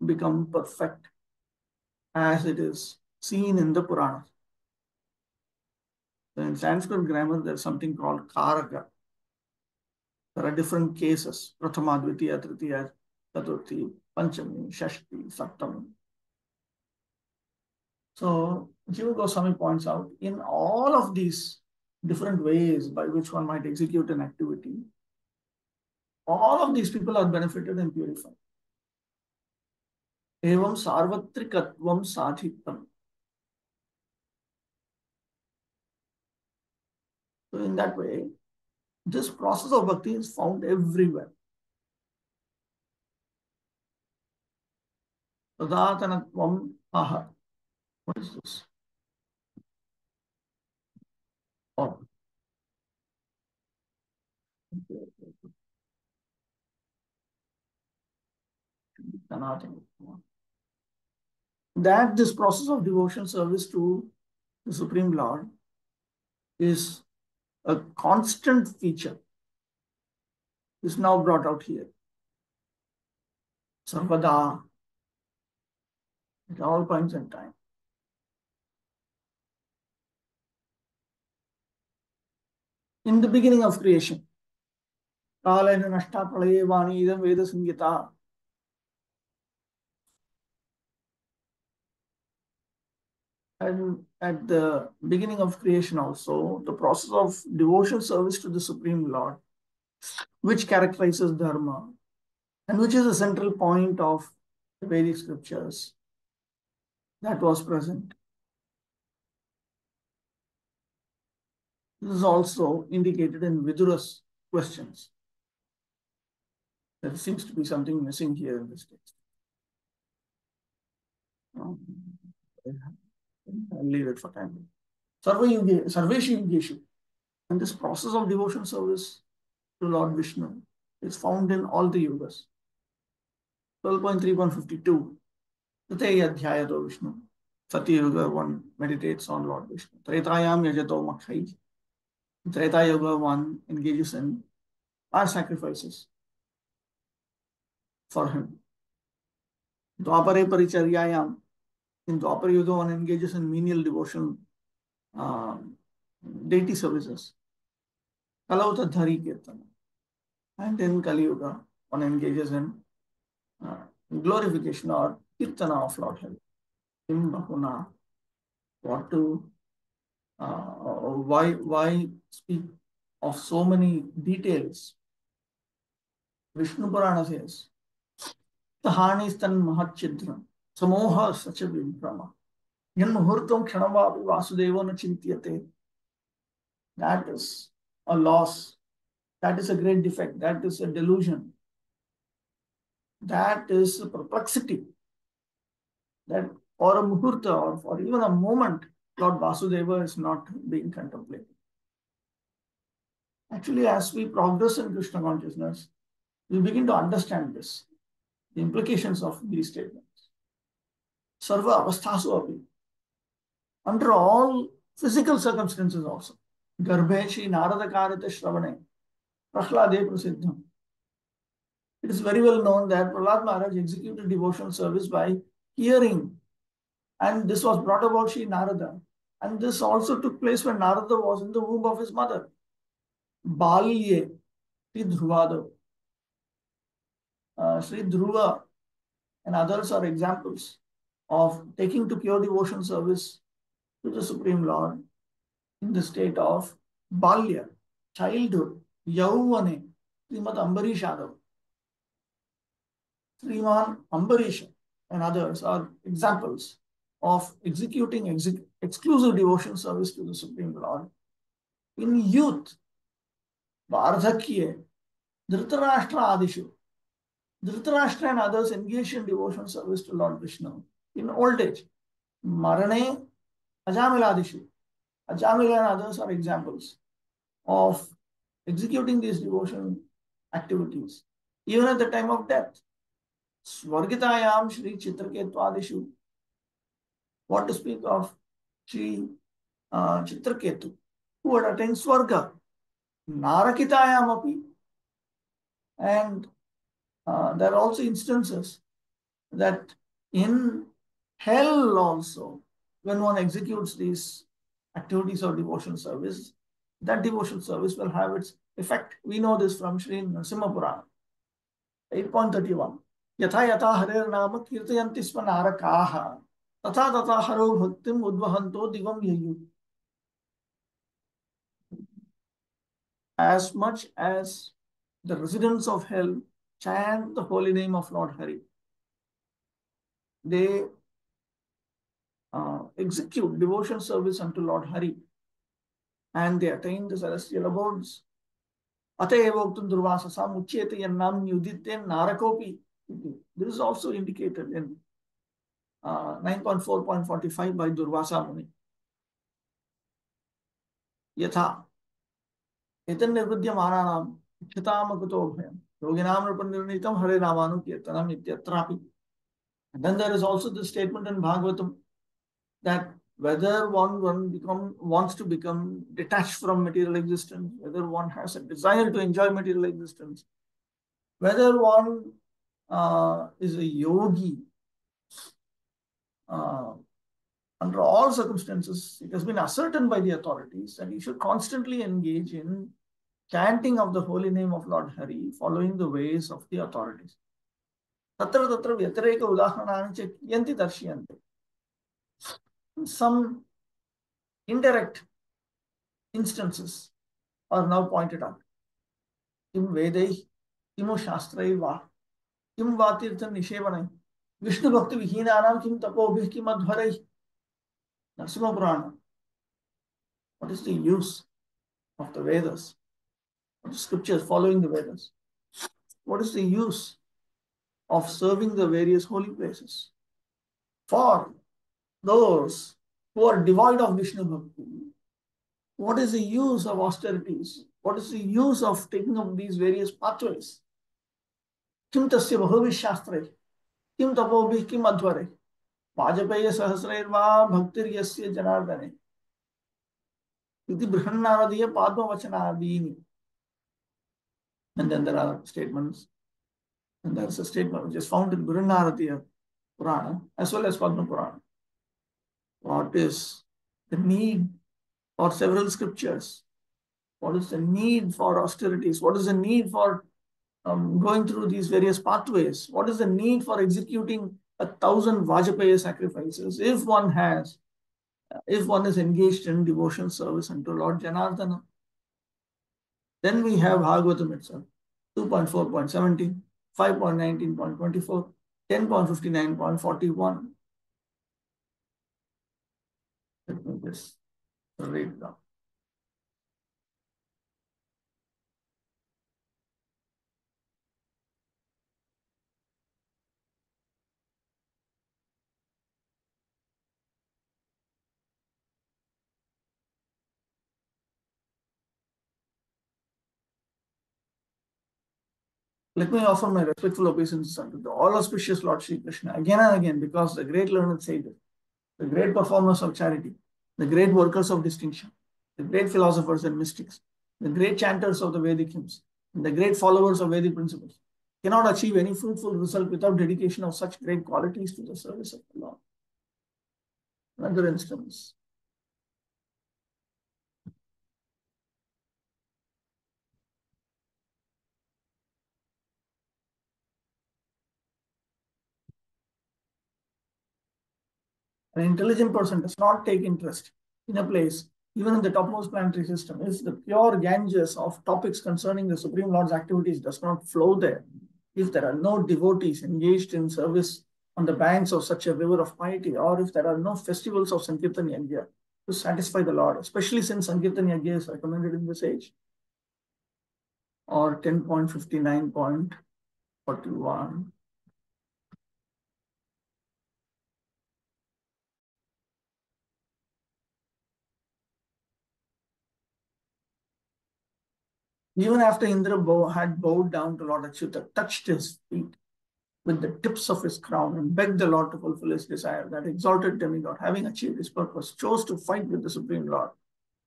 become perfect as it is seen in the Puranas. In Sanskrit grammar, there's something called karaka. There are different cases. Prathama, Dvitiya, Tritiya, Chaturthi, Panchami, Shashti, Saptami. So Jiva Goswami points out in all of these different ways by which one might execute an activity, all of these people are benefited and purified. Evam sarvatrikatvam sadhitam. So in that way, this process of bhakti is found everywhere. Tadathanatvam aha. What is this? Oh. That this process of devotion service to the Supreme Lord is a constant feature is now brought out here. Sarvada, at all points in time. In the beginning of creation, Kalena Nashta Pralaye Vani Idam Veda Sangita. And at the beginning of creation also, the process of devotion service to the Supreme Lord, which characterizes Dharma, and which is a central point of the Vedic scriptures, that was present. This is also indicated in Vidura's questions. There seems to be something missing here in this text. I'll leave it for time being. Sarveshu Yugeshu. And this process of devotion service to Lord Vishnu is found in all the yugas. 12.3.52. Tateya Dhyayato Vishnu. Sati Yuga, one meditates on Lord Vishnu. Tretayam Yajato Makhai. Treta Yoga, one engages in our sacrifices for him. Dwapare Paricharyayam. In Dwapara Yuga, one engages in menial devotion, deity services. Kalauta Dhari Kirtana. And in Kali Yuga, one engages in glorification or Kirtana of Lord Hari. In Bahuna, what to, why speak of so many details? Vishnu Purana says, Tahani Stan Mahachidram, Samoha Sacha Vimprama, Yan Muhurtam Kshanavapi Vasudeva Nachintyate. That is a loss. That is a great defect. That is a delusion. That is a perplexity. That for a muhurta or for even a moment, Lord Vasudeva is not being contemplated. Actually, as we progress in Krishna consciousness, we begin to understand this, the implications of these statements. Sarva avasthasu api. Under all physical circumstances also. Garbhe Shri Narada Karate Shravane. Prahlade Prasiddham. It is very well known that Prahlad Maharaj executed devotional service by hearing. And this was brought about Shri Narada. And this also took place when Narada was in the womb of his mother. Balye, Sri Dhruvado. Sri Dhruva and others are examples of taking to pure devotion service to the Supreme Lord in the state of Balya, childhood, Yauvane, Srimad Ambarishadav. Sriman Ambarisha and others are examples of executing exclusive devotion service to the Supreme Lord. In youth, Vardhakya, Dhritarashtra Adishu, Dhritarashtra and others engage in devotion service to Lord Vishnu. In old age, Marane, Ajamila Adishu, Ajamila and others are examples of executing these devotion activities, even at the time of death. Swargitayam Shri Chitraketu. What to speak of Shri Chitraketu, who had attained Swarga. Narakitayam api. And there are also instances that in hell also, when one executes these activities of devotional service, that devotional service will have its effect. We know this from Sri Narasimha Purana, 8.31. यथा यथा हरेर्नाम कीर्तयन्ति स्म नारकाः तथा तथा हरो भक्तिम् उद्वहन्तो दिवं ययुः. As much as the residents of hell chant the holy name of Lord Hari, they execute devotion service unto Lord Hari, and they attain the celestial abodes. Atayevoktum durvasasam uchyete yannam yudite narakopi. This is also indicated in 9.4.45 by Durvasa Muni. Yatha etan nirvidyamanaam ichhatam akuto bhayam yoginam nirpanirnitam hare namanu kirtanam ityatrapi. And then there is also the statement in Bhagavatam that whether one wants to become detached from material existence, whether one has a desire to enjoy material existence, whether one is a yogi, under all circumstances, it has been ascertained by the authorities that he should constantly engage in chanting of the holy name of Lord Hari, following the ways of the authorities. Tatra tatra vyatireka udaharanani cha kiyanti darshyanti. Some indirect instances are now pointed out. Kim vedai, kimo shastrai va, kim vatirtha nishevanai, Vishnu bhakti vihinanam kim tapobhih kim adhvarai. Narasimha Purana. What is the use of the Vedas, of the scriptures following the Vedas? What is the use of serving the various holy places? For those who are devoid of Vishnu bhakti, what is the use of austerities? What is the use of taking up these various pathways? Kim tasya bahubhi shastre, kim tapobhi kim adhvare, Vajapaya sahasrairva bhaktir yasya janardane, iti brihannaradiya padma vachanadini. And then there are statements, and there is a statement which is found in Brihanaradiya Purana as well as Padma Purana. What is the need for several scriptures? What is the need for austerities? What is the need for going through these various pathways? What is the need for executing 1,000 Vajapaya sacrifices if one is engaged in devotion service unto Lord Janardana? Then we have Bhagavatam itself, 2.4.17, 5.19.24, 10.59.41. Let me just read it down. Let me offer my respectful obeisance unto the all auspicious Lord Sri Krishna again and again, because the great learned sages, the great performers of charity, the great workers of distinction, the great philosophers and mystics, the great chanters of the Vedic hymns, and the great followers of Vedic principles cannot achieve any fruitful result without dedication of such great qualities to the service of the Lord. Another instance. An intelligent person does not take interest in a place, even in the topmost planetary system, if the pure Ganges of topics concerning the Supreme Lord's activities does not flow there, if there are no devotees engaged in service on the banks of such a river of piety, or if there are no festivals of Sankirtan Yajna to satisfy the Lord, especially since Sankirtan Yajna is recommended in this age, or 10.59.41. Even after Indra had bowed down to Lord Achyuta, touched his feet with the tips of his crown and begged the Lord to fulfill his desire, that exalted demigod, having achieved his purpose, chose to fight with the Supreme Lord.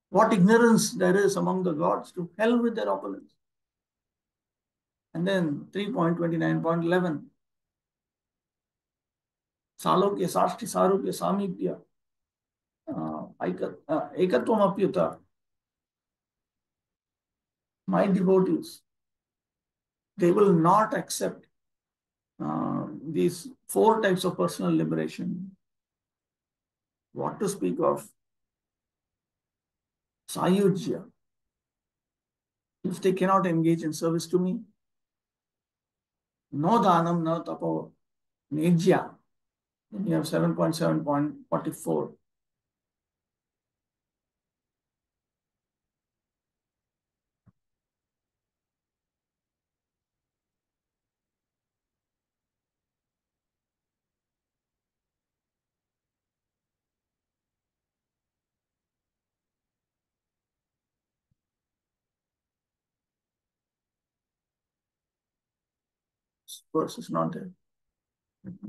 What ignorance there is among the gods! To hell with their opponents. And then 3.29.11. Salokya Sashti Sarupya Samipya Ekatvam Apyuta my devotees, they will not accept these four types of personal liberation. What to speak of Sayujya, if they cannot engage in service to me? No dhanam, no tapo, nejya. Then you have 7.7.44. This verse is not there.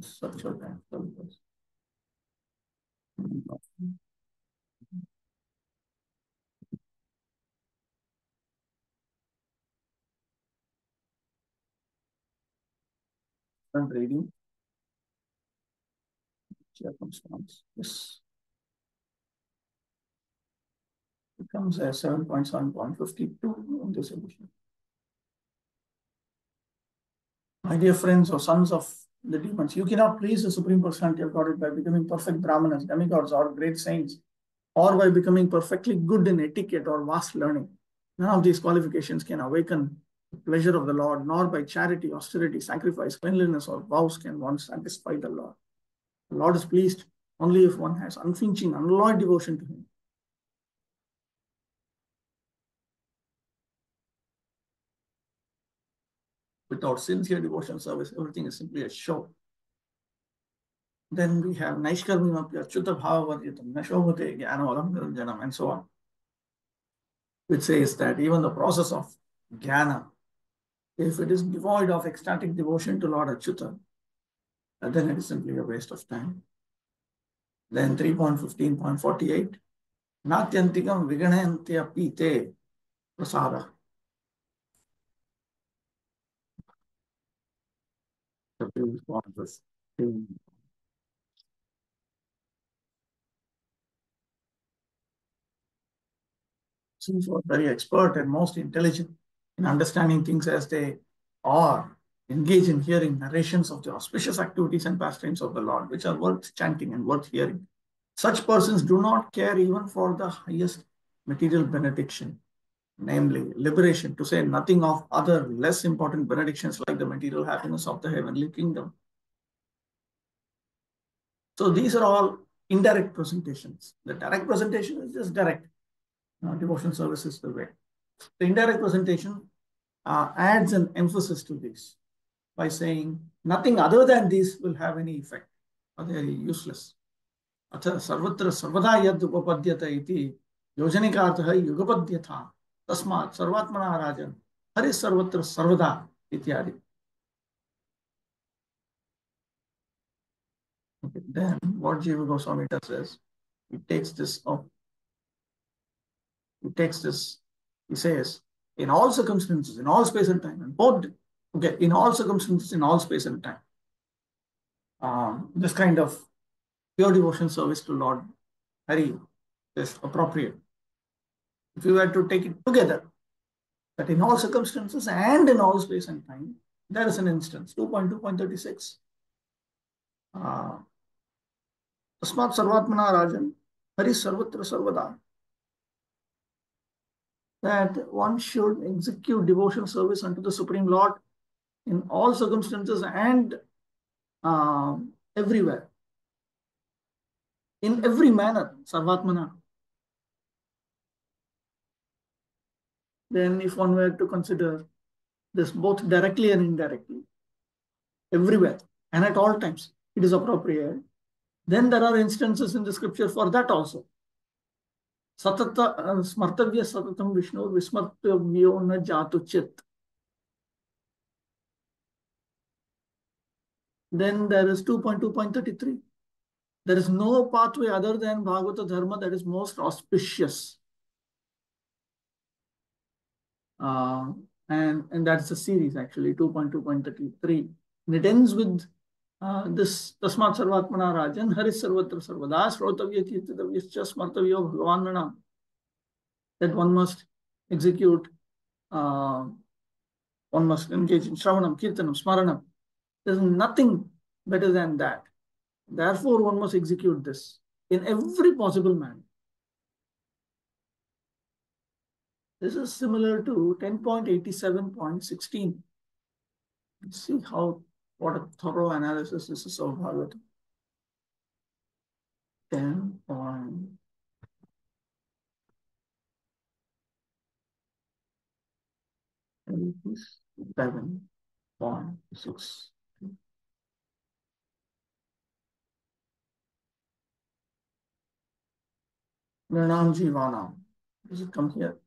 Such a verse. I'm reading. Circumstance. This becomes a 7.7.52 in this edition. My dear friends or sons of the demons, you cannot please the Supreme Personality of Godhead by becoming perfect Brahmanas, demigods, or great saints, or by becoming perfectly good in etiquette or vast learning. None of these qualifications can awaken the pleasure of the Lord, nor by charity, austerity, sacrifice, cleanliness, or vows can one satisfy the Lord. The Lord is pleased only if one has unflinching, unalloyed devotion to Him. Without sincere devotion service, everything is simply a show. Then we have Naishkarmimapya, Achyuta Bhavavaryatam, Nashobhate, Jnana Valam and so on, which says that even the process of jnana, if it is devoid of ecstatic devotion to Lord Achyuta, then it is simply a waste of time. Then 3.15.48, Natyantikam Viganayantya Pite Prasada. Since you are very expert and most intelligent in understanding things as they are, engage in hearing narrations of the auspicious activities and pastimes of the Lord, which are worth chanting and worth hearing. Such persons do not care even for the highest material benediction, namely liberation, to say nothing of other less important benedictions like the material happiness of the heavenly kingdom. So these are all indirect presentations. The direct presentation is just direct. Devotion service is the way. The indirect presentation adds an emphasis to this by saying nothing other than this will have any effect. They are useless. Atha sarvatra sarvada yad upapadyata iti yojanikatha yugapadyatha tasmat sarvatmana rajan hari sarvatra sarvada ityadi. Okay, then what Jiva Goswami does is he takes this up. He takes this, he says, in all circumstances, in all space and time, and both, okay, in all circumstances, in all space and time, this kind of pure devotion service to Lord Hari is appropriate. If you were to take it together, that in all circumstances and in all space and time, there is an instance, 2.2.36. Tasmat Sarvatmana Rajan, Hari Sarvatra Sarvada. That one should execute devotional service unto the Supreme Lord in all circumstances and everywhere. In every manner, Sarvatmana. Then if one were to consider this both directly and indirectly, everywhere and at all times, it is appropriate. Then there are instances in the scripture for that also. Satata smartavya satatam Vishnu vismartavyo na jatu chit. Then there is 2.2.33. There is no pathway other than Bhagavata Dharma that is most auspicious. And that's the series actually, 2.2.33. And it ends with this Tasmat Sarvatmana Rajan, Haris Sarvatra Sarvada, Srotavya Kirtitavyascha Smartavyo Bhagavanana, that one must execute one must engage in Shravanam, Kirtanam, Smaranam. There's nothing better than that. Therefore, one must execute this in every possible manner. This is similar to 10.87.16. See what a thorough analysis this is of Bhagavatam. 10.87.6. Nirnam Jivanam. Does it come here?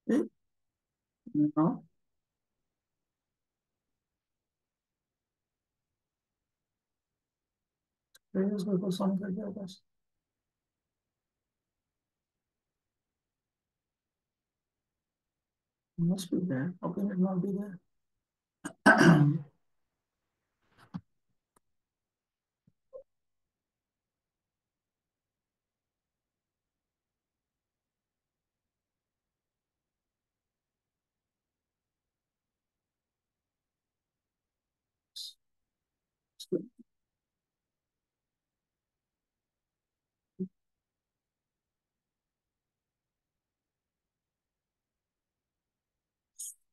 Okay. No. Where is the personified purpose? It must be there. How can it not be there?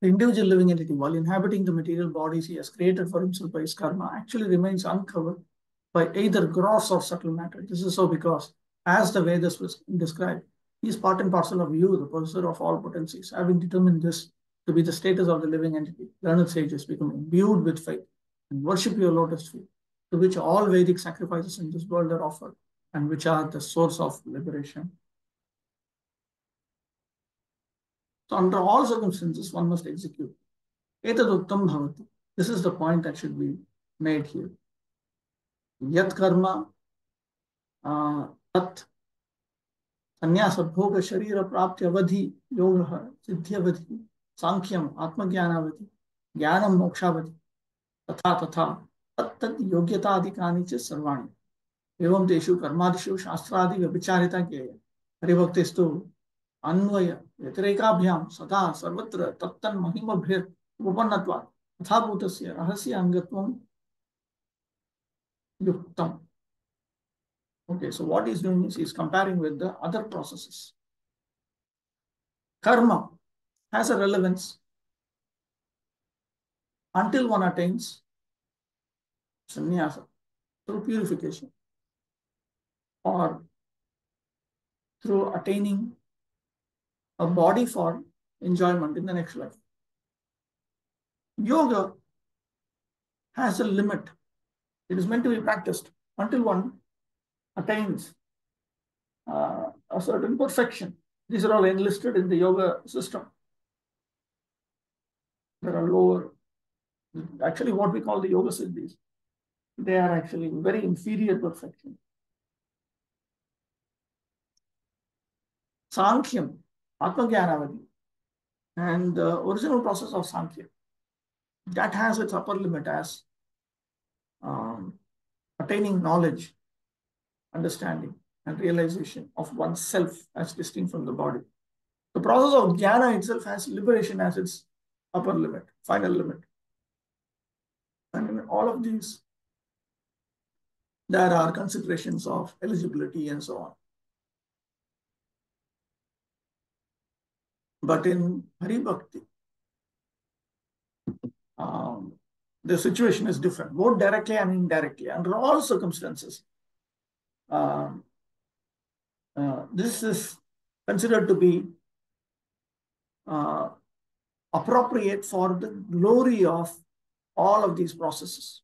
The individual living entity, while inhabiting the material bodies he has created for himself by his karma, actually remains uncovered by either gross or subtle matter. This is so because, as the Vedas was described, he is part and parcel of you, the possessor of all potencies. Having determined this to be the status of the living entity, learned sages become imbued with faith and worship your lotus feet, to which all Vedic sacrifices in this world are offered, and which are the source of liberation. So under all circumstances, one must execute. Etaduttam bhavati. This is the point that should be made here. Yat karma tat sannyas bhoga sharira prapti avadhi yoga siddhyavadhi sankyam atmagyanavadhi jnanam mokshavadhi तथा तथा तत्तद योग्यताधिकानि च सर्वाणि एवं तेषु कर्मादिषु शास्त्रादि व्यभिचारिता ज्ञेय हरिभक्तिस्तु अन्वय व्यतिरेकाभ्यां सदा सर्वत्र तत्तन्महिमभिर्मुपन्नत्वात् तथाभूतस्य रहस्य अंगत्वं yuktam. Okay, so what he's doing is he's comparing with the other processes. Karma has a relevance until one attains sannyasa through purification or through attaining a body for enjoyment in the next life. Yoga has a limit. It is meant to be practiced until one attains a certain perfection. These are all enlisted in the yoga system. There are lower, actually what we call the yoga siddhis. They are actually very inferior perfection. Sankhyam, Atmagyanavadi, and the original process of Sankhya, that has its upper limit as attaining knowledge, understanding, and realization of oneself as distinct from the body. The process of jnana itself has liberation as its upper limit, final limit. And in all of these, there are considerations of eligibility and so on. But in Hari Bhakti, the situation is different, both directly and indirectly, under all circumstances. This is considered to be appropriate for the glory of all of these processes.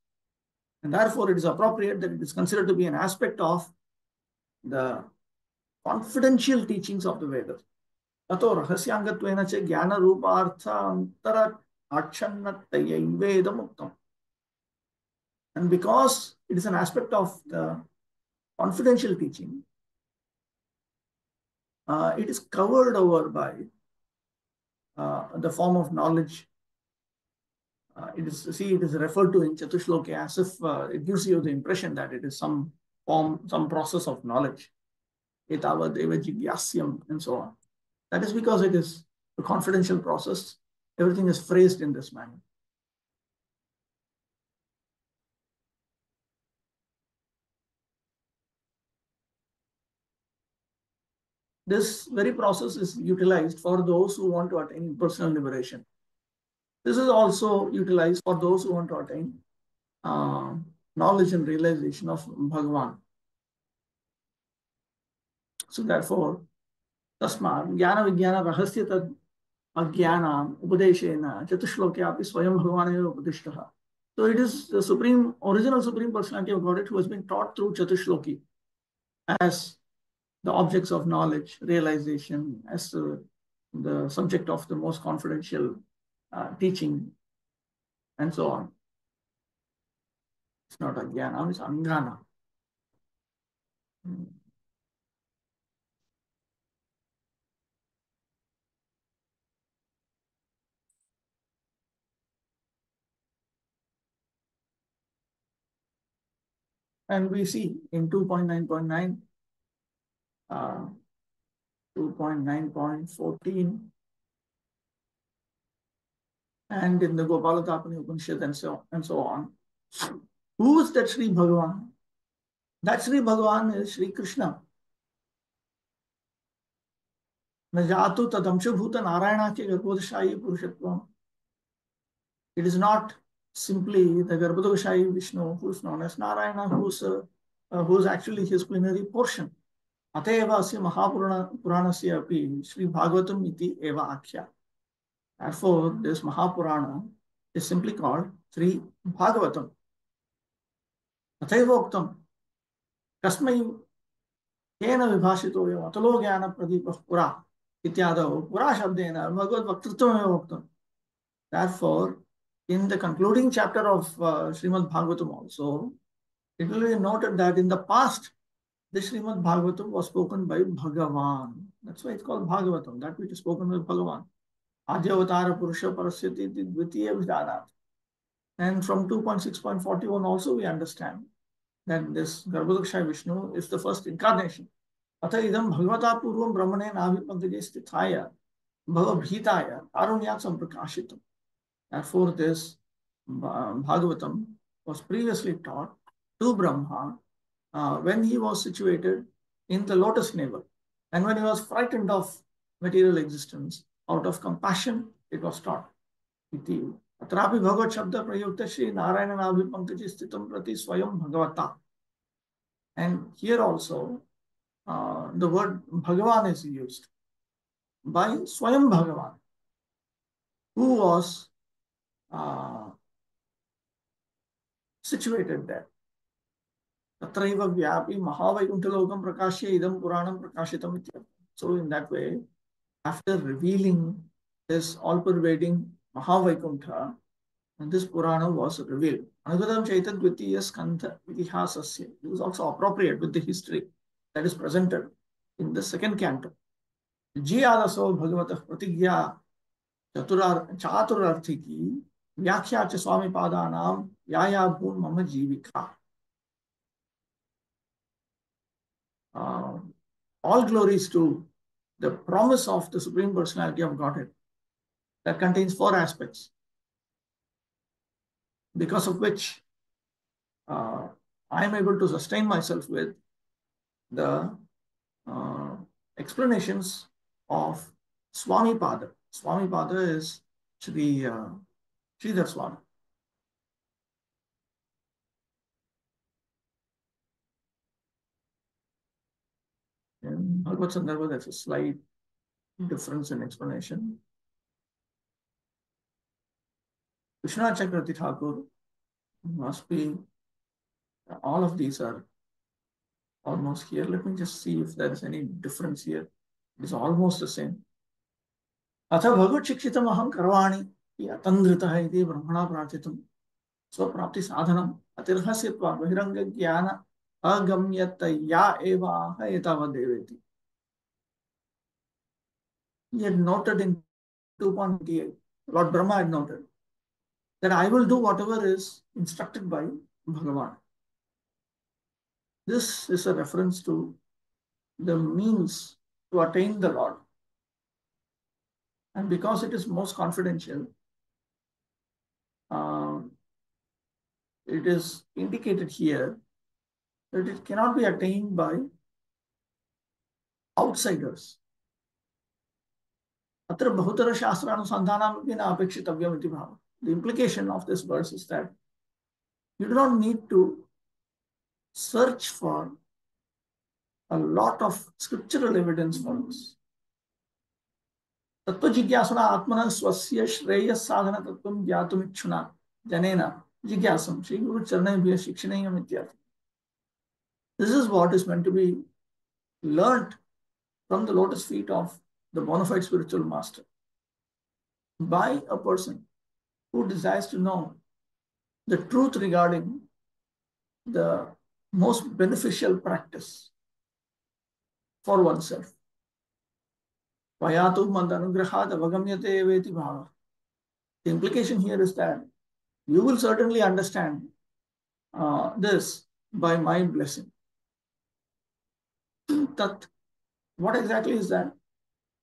And therefore, it is appropriate that it is considered to be an aspect of the confidential teachings of the Vedas. Tato rahasyangatvena cha jnana rupartha antara achannatayaivedam uktam. And because it is an aspect of the confidential teaching, it is covered over by the form of knowledge it is referred to in Chatushloki as if it gives you the impression that it is some form, some process of knowledge. Etavad eva jigyasyam and so on. That is because it is a confidential process. Everything is phrased in this manner. This very process is utilized for those who want to attain personal liberation. This is also utilized for those who want to attain knowledge and realization of Bhagavan. So therefore, tasmat jnana vijnana rahasya tad ajnana upadeshena chatushlokyāpi swayam bhagavaneva upadishtaha. So it is the original Supreme Personality of Godhead who has been taught through Chatushloki as the objects of knowledge, realization, as the subject of the most confidential teaching, and so on. It's not ajnana, it's angana. And we see in 2.9.9, 2.9.14, and in the Gopalatapani Upanishad and so on. Who is that Sri Bhagavan? That Sri Bhagavan is Sri Krishna. Najatu tadamshabhuta narayana ke garbhodashayi purushotvam. It is not simply the Garbhodashayi Vishnu who is known as Narayana, who is actually his plenary portion. Ateva asya Mahapuranasya api Sri Bhagavatam iti eva akhya. Therefore, this Mahapurana is simply called Sri Bhagavatam. Ateva uktam kasmai kena vibhashito yam atalo jnana pradipah pura ityadau pura shabdena bhagavad vaktritvam eva uktam. Therefore, in the concluding chapter of Srimad Bhagavatam also, it will be noted that in the past, the Srimad Bhagavatam was spoken by Bhagavan. That's why it's called Bhagavatam, that which is spoken by Bhagavan. Adyavatara Purusha Parasyati Dvitiya Vidanat. And from 2.6.41 also we understand that this Garbhodakshaya Vishnu is the first incarnation. Atha idam Bhagavata Purvam Brahmane Navipankaje Stithaya Bhavabhitaya Arunyat Samprakashitam. Therefore, this Bhagavatam was previously taught to Brahma when he was situated in the lotus navel and when he was frightened of material existence. Out of compassion, it was taught. Atrapi Bhagavat Shabda Prayukta Shri Narayana Nabhi Pankaji Sthitam Prati Swayam Bhagavata. And here also, the word Bhagavan is used by Swayam Bhagavan, who was situated there. Tatraiva Vyapi Mahavaikunthalokam Prakashya Idam Puranam Prakashitam Ityartha. So in that way, after revealing this all-pervading Mahavaikuntha, this Purana was revealed. Anugadaam Chaitad Dvitiya Skandha Itihasasya. It was also appropriate with the history that is presented in the second canto. Jiyadaso Bhagavatah Pratigya Chaturarthiki Vyakhya Cha Swami Padanam Yaya Bhun Mama Jivika. All glories to the promise of the Supreme Personality of Godhead that contains 4 aspects, because of which I am able to sustain myself with the explanations of Swami Pada. Swami Pada is Sridhar Swami. In Bhagavad Sandarbha, there's a slight difference in explanation. Krishna Chakravarti Thakur must be, all of these are almost here. Let me just see if there is any difference here. It is almost the same. Atha Bhagavad Shikshitam Aham Karvani Atandritaha iti Brahmana Prarthitam Swaprapti Sadhanam Atirhasitva Bahiranga Jnana Agamyata Ya Eva Etava Deveti. He had noted in 2.8, Lord Brahma had noted that I will do whatever is instructed by Bhagavan. This is a reference to the means to attain the Lord. And because it is most confidential, um, it is indicated here that it cannot be attained by outsiders. अत्र बहुतर शास्त्रानुसंधानमपि न अपेक्षितव्यम् इति भावः. The implication of this verse is that you do not need to search for a lot of scriptural evidence for this. तत्त्वजिज्ञासुना आत्मनः स्वस्य श्रेयस्साधनतत्त्वं ज्ञातुमिच्छुना जनेन जिज्ञासं श्रीगुरुचरणेभ्यः शिक्षणीयम् इत्यर्थः. This is what is meant to be learnt from the lotus feet of the bona fide spiritual master by a person who desires to know the truth regarding the most beneficial practice for oneself. The implication here is that you will certainly understand this by my blessing. What exactly is that?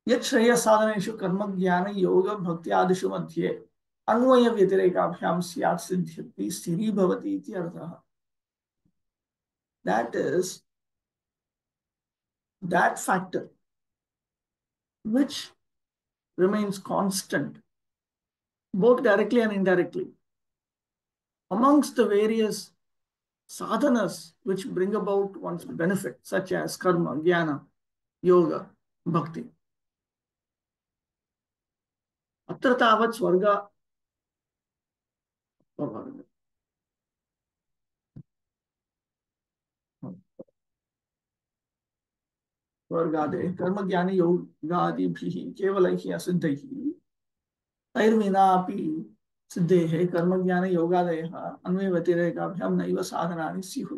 Yet Shreya sadhaneshu karma jnana yoga bhakti adishu madhye अन्वय व्यतिरेकाभ्याम स्यात् सिद्ध्यति स्थिरी भवति इति अर्थः. That is that factor which remains constant both directly and indirectly amongst the various sadhanas which bring about one's benefit, such as karma, jnana, yoga, bhakti. अत्र तावत् स्वर्ग स्वर्गादे कर्म ज्ञान योगादिभिः केवलैः असिद्धैः तैर्विनापि सिद्धेः कर्म ज्ञान योगादयः अन्वय व्यतिरेकाभ्यां नैव साधनानि स्युः.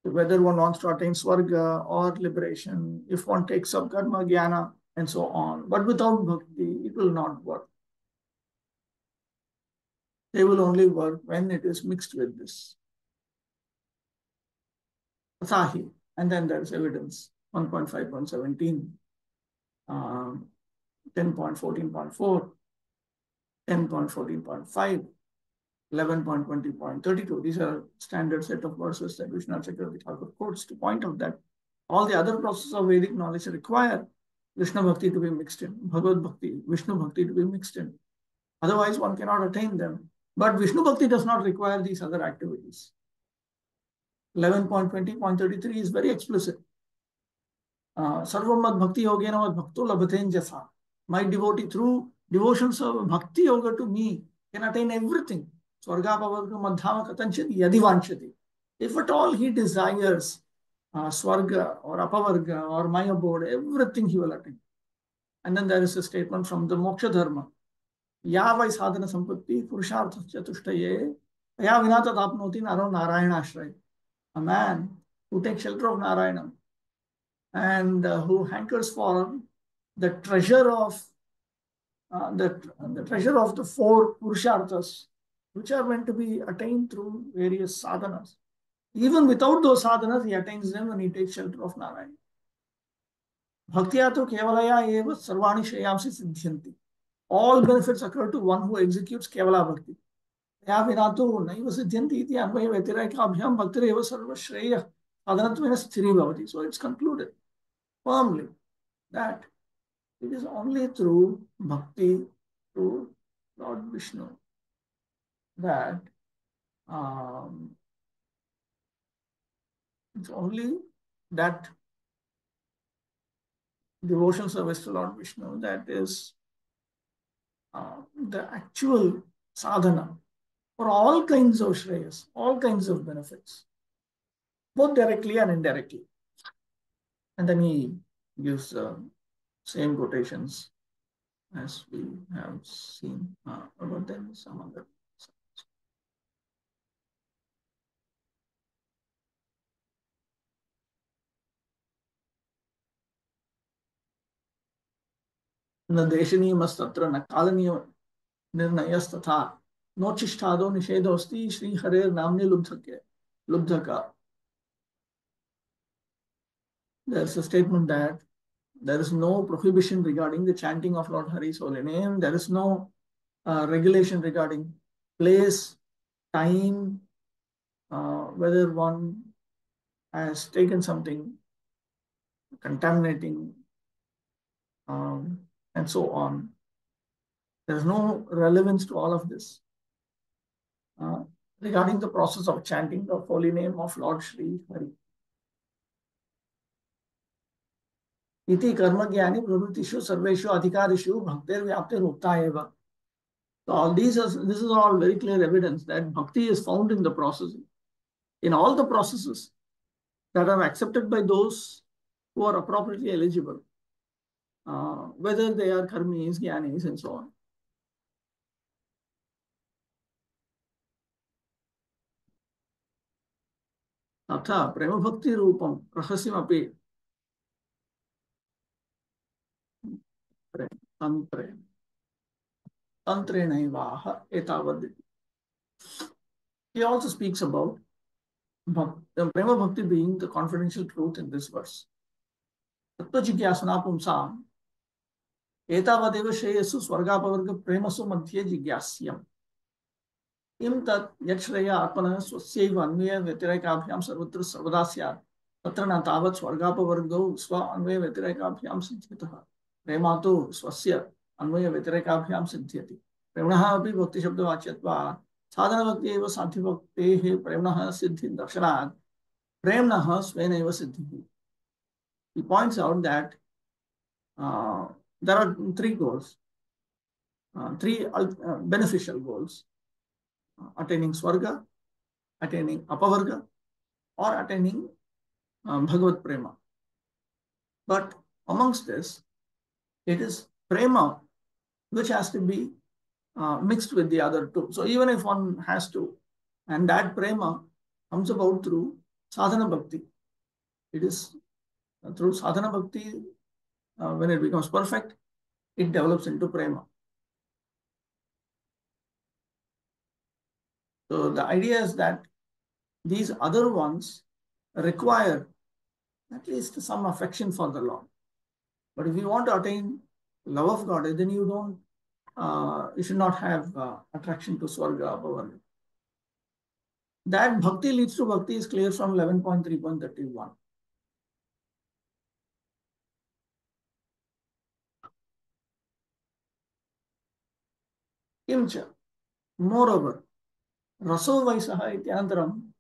Whether one wants to attain swarga or liberation, if one takes up karma, jnana, and so on, but without bhakti, it will not work. They will only work when it is mixed with this. Asahi, and then there is evidence 1.5.17, 10.14.4, 10.14.5, 11.20.32. These are standard set of verses that Vishnu Chakravarti Thakur quotes to point out that all the other processes of Vedic knowledge require Krishna Bhakti to be mixed in, Bhagavad Bhakti, Vishnu Bhakti to be mixed in. Otherwise, one cannot attain them. But Vishnu Bhakti does not require these other activities. 11.20.33 is very explicit. Sarvam mad bhakti yogena mad bhakto labhaten jasa. My devotee through devotions of bhakti yoga to me can attain everything. Swarga pavarga madhyama katanchit yadi vanchati. If at all he desires swarga or apavarga or my abode, everything he will attain. And then there is a statement from the moksha dharma. Ya vai sadhana sampatti purushartha chatushtaye ya vinata tapnoti naro narayana ashray. A man who takes shelter of Narayana and who hankers for the treasure of the treasure of the four purusharthas, which are meant to be attained through various sadhanas. Even without those sadhanas, he attains them when he takes shelter of Narayana. Bhaktiya to kevalaya eva sarvani shreyamsi siddhyanti. All benefits occur to one who executes kevala bhakti. या विना तो नैव सिद्ध्यन्ति इति अन्वय व्यतिरेकाभ्यां भक्तिरेव सर्वश्रेयः साधनत्वेन स्थिरी भवति. So it's concluded firmly that it is only through bhakti to Lord Vishnu that it's only that devotion service to Lord Vishnu that is the actual sadhana for all kinds of shreyas, all kinds of benefits, both directly and indirectly. And then he gives same quotations as we have seen about them some other. न देशनीयमस्तत्र न कालनीयम् निर्णयस्तथा नोचिष्ठादो निषेधोस्ति श्री हरेर नामनि लुब्धके लुब्धका. There's a statement that there is no prohibition regarding the chanting of Lord Hari's holy name. There is no regulation regarding place, time, whether one has taken something contaminating, and so on. There is no relevance to all of this regarding the process of chanting the holy name of Lord Sri Hari. इति कर्मज्ञानी प्रवृत्तिषु सर्वेषु अधिकारिषु भक्तिर्व्याप्तिरुक्ता एव. So all this is all very clear evidence that bhakti is found in the process, in all the processes that are accepted by those who are appropriately eligible, whether they are karmis, jnanis, and so on. अथ प्रेम भक्ति रूपम रहस्यमपि तंत्रे तंत्रेणैवाह एतावद्. He also speaks about prema bhakti being the confidential truth in this verse. तत्व जिज्ञासना पुंसाम एतावदेव श्रेयसु स्वर्गापवर्ग प्रेमसु मध्ये जिज्ञास्यम्. किं तत् यच्छ्रेय आत्मनः स्वस्यैव अन्वय व्यतिरेकाभ्यां सर्वत्र सर्वदा स्यात् तत्र न तावत् स्वर्गापवर्गौ स्व अन्वय व्यतिरेकाभ्यां सिद्ध्यतः. प्रेमा तु स्वस्य अन्वय व्यतिरेकाभ्यां सिद्ध्यति. प्रेम्णः अपि भक्तिशब्दवाच्यत्वात् साधनभक्ति एव साध्यभक्तेः प्रेम्णः सिद्धिं दर्शनात् प्रेम्णः स्वेनैव सिद्धिः. He points out that there are three goals, three beneficial goals: attaining Swarga, attaining Apavarga, or attaining Bhagavad Prema. But amongst this, it is Prema which has to be mixed with the other two. So even if one has to, and that Prema comes about through Sadhana Bhakti, it is through Sadhana Bhakti, when it becomes perfect, it develops into Prema. So the idea is that these other ones require at least some affection for the Lord. But if you want to attain love of God, then you should not have attraction to Swarga, Bhavan. That bhakti leads to bhakti is clear from 11.3.31. Kimcha, moreover, raso vaisaha ityantaram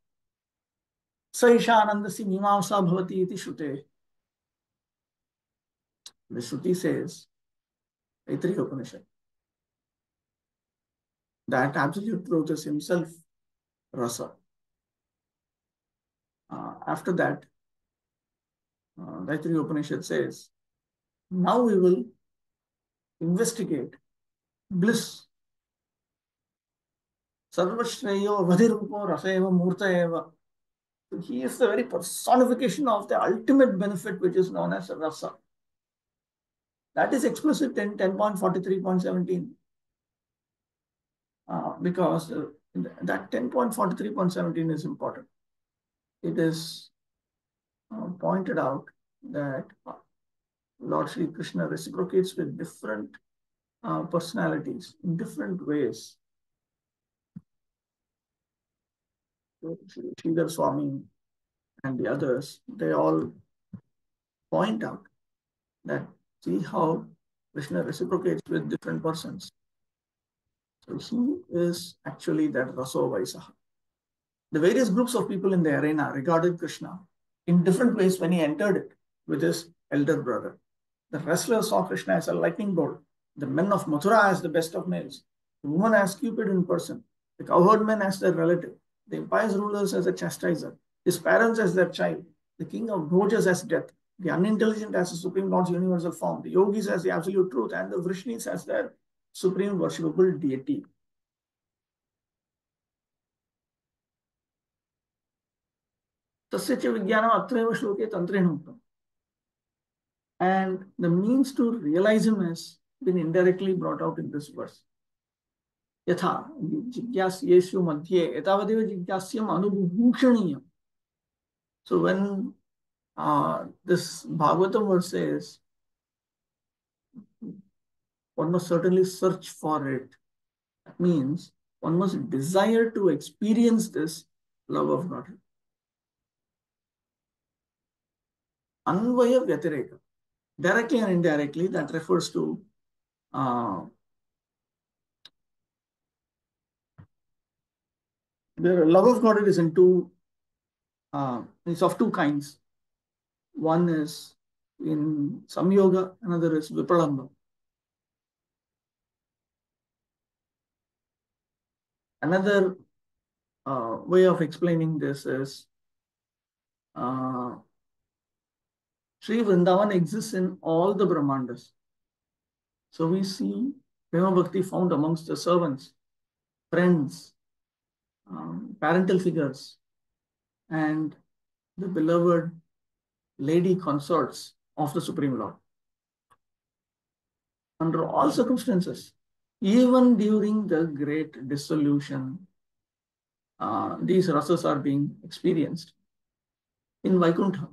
saisha anandasi mimamsa bhavati iti shrute. The Shruti says, Aitri Upanishad, that absolute truth is himself rasa. After that, Aitri Upanishad says, now we will investigate bliss. Sarvashreyo vadhirupo raseva murta eva. He is the very personification of the ultimate benefit which is known as rasa. That is explicit in 10.43.17. Because that 10.43.17 is important. It is pointed out that Lord Sri Krishna reciprocates with different personalities in different ways. Sridhar Swami and the others, they all point out that see how Krishna reciprocates with different persons. So he is actually that Raso Vaisaha. The various groups of people in the arena regarded Krishna in different ways when he entered it with his elder brother. The wrestlers saw Krishna as a lightning bolt, the men of Mathura as the best of males, the woman as Cupid in person, the cowherd men as their relative, the empire's rulers as a chastiser, his parents as their child, the king of Bhojas as death, the unintelligent as the Supreme Lord's universal form, the yogis as the absolute truth, and the Vrishnis as their supreme worshipable deity. तस्य च विज्ञानम् अत्रैव श्लोके तन्त्रेण उक्तम्. And the means to realize him has been indirectly brought out in this verse. यथा जिज्ञास्येषु मध्ये एतावदेव जिज्ञास्यम् अनुभूषणीयम्. So when this Bhagavatam verse says, one must certainly search for it. That means one must desire to experience this love of God. Anvaya Vyatireka. Directly and indirectly, that refers to the love of God is in two, it's of two kinds. One is in Samyoga, another is Vipralamba. Another way of explaining this is Sri Vrindavan exists in all the Brahmandas. So we see Prema Bhakti found amongst the servants, friends, parental figures, and the beloved lady consorts of the Supreme Lord. Under all circumstances, even during the great dissolution, these rasas are being experienced in Vaikuntha.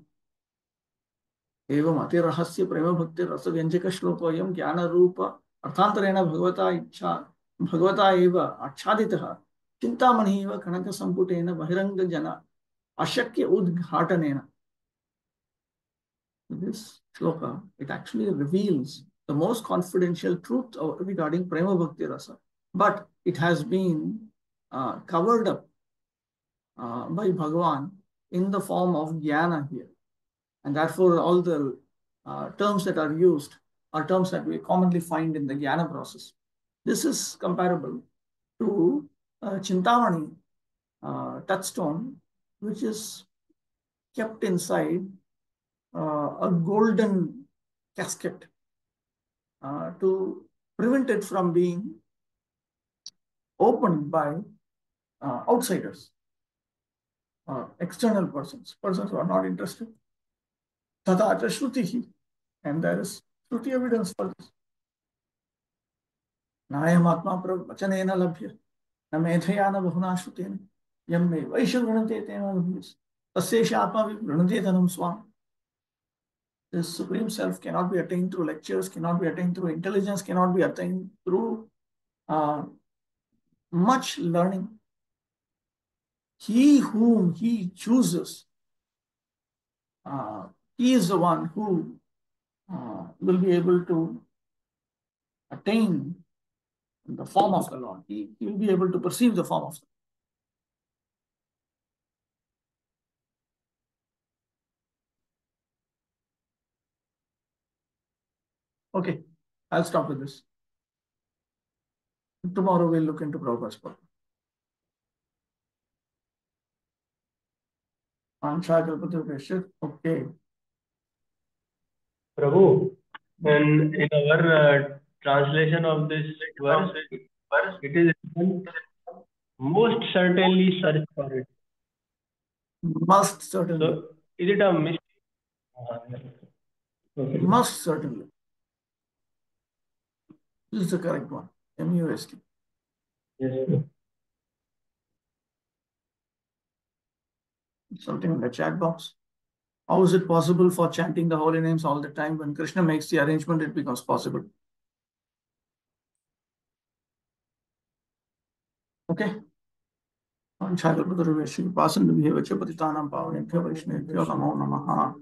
एवं अतिरहस्य प्रेम भक्ति रस व्यंजक श्लोकोयम ज्ञान रूप अर्थांतरेण भगवता एव आच्छादितः चिंतामणि इव कनक संपुटेन बहिरंग जन अशक्य उद्घाटनेन. This shloka, it actually reveals the most confidential truth regarding prema bhakti rasa, but it has been covered up by Bhagavan in the form of jnana here. And therefore, all the terms that are used are terms that we commonly find in the jnana process. This is comparable to Chintamani touchstone, which is kept inside a golden casket to prevent it from being opened by outsiders, external persons who are not interested. Tata Shruti, and there is Shruti evidence for this. Nayam Atma Vachanena Labhya, Namethayana Bahuna Shrutena, Yamme Vaishya Granate Tena Labhyas, Tasesha Atma Granate Tanam Swam. This Supreme Self cannot be attained through lectures, cannot be attained through intelligence, cannot be attained through much learning. He whom he chooses, he is the one who will be able to attain the form of the Lord. He will be able to perceive the form of the Lord. Okay, I'll stop with this. Tomorrow we'll look into Prabhupada's book. Okay. Prabhu, and in our translation of this verse, it is written, most certainly search for it. Must certainly. So, is it a mistake? Okay. Must certainly. This is the correct one. MUST. Yes. Something in the chat box. How is it possible for chanting the holy names all the time? When Krishna makes the arrangement, it becomes possible. Okay. Namo Namaha.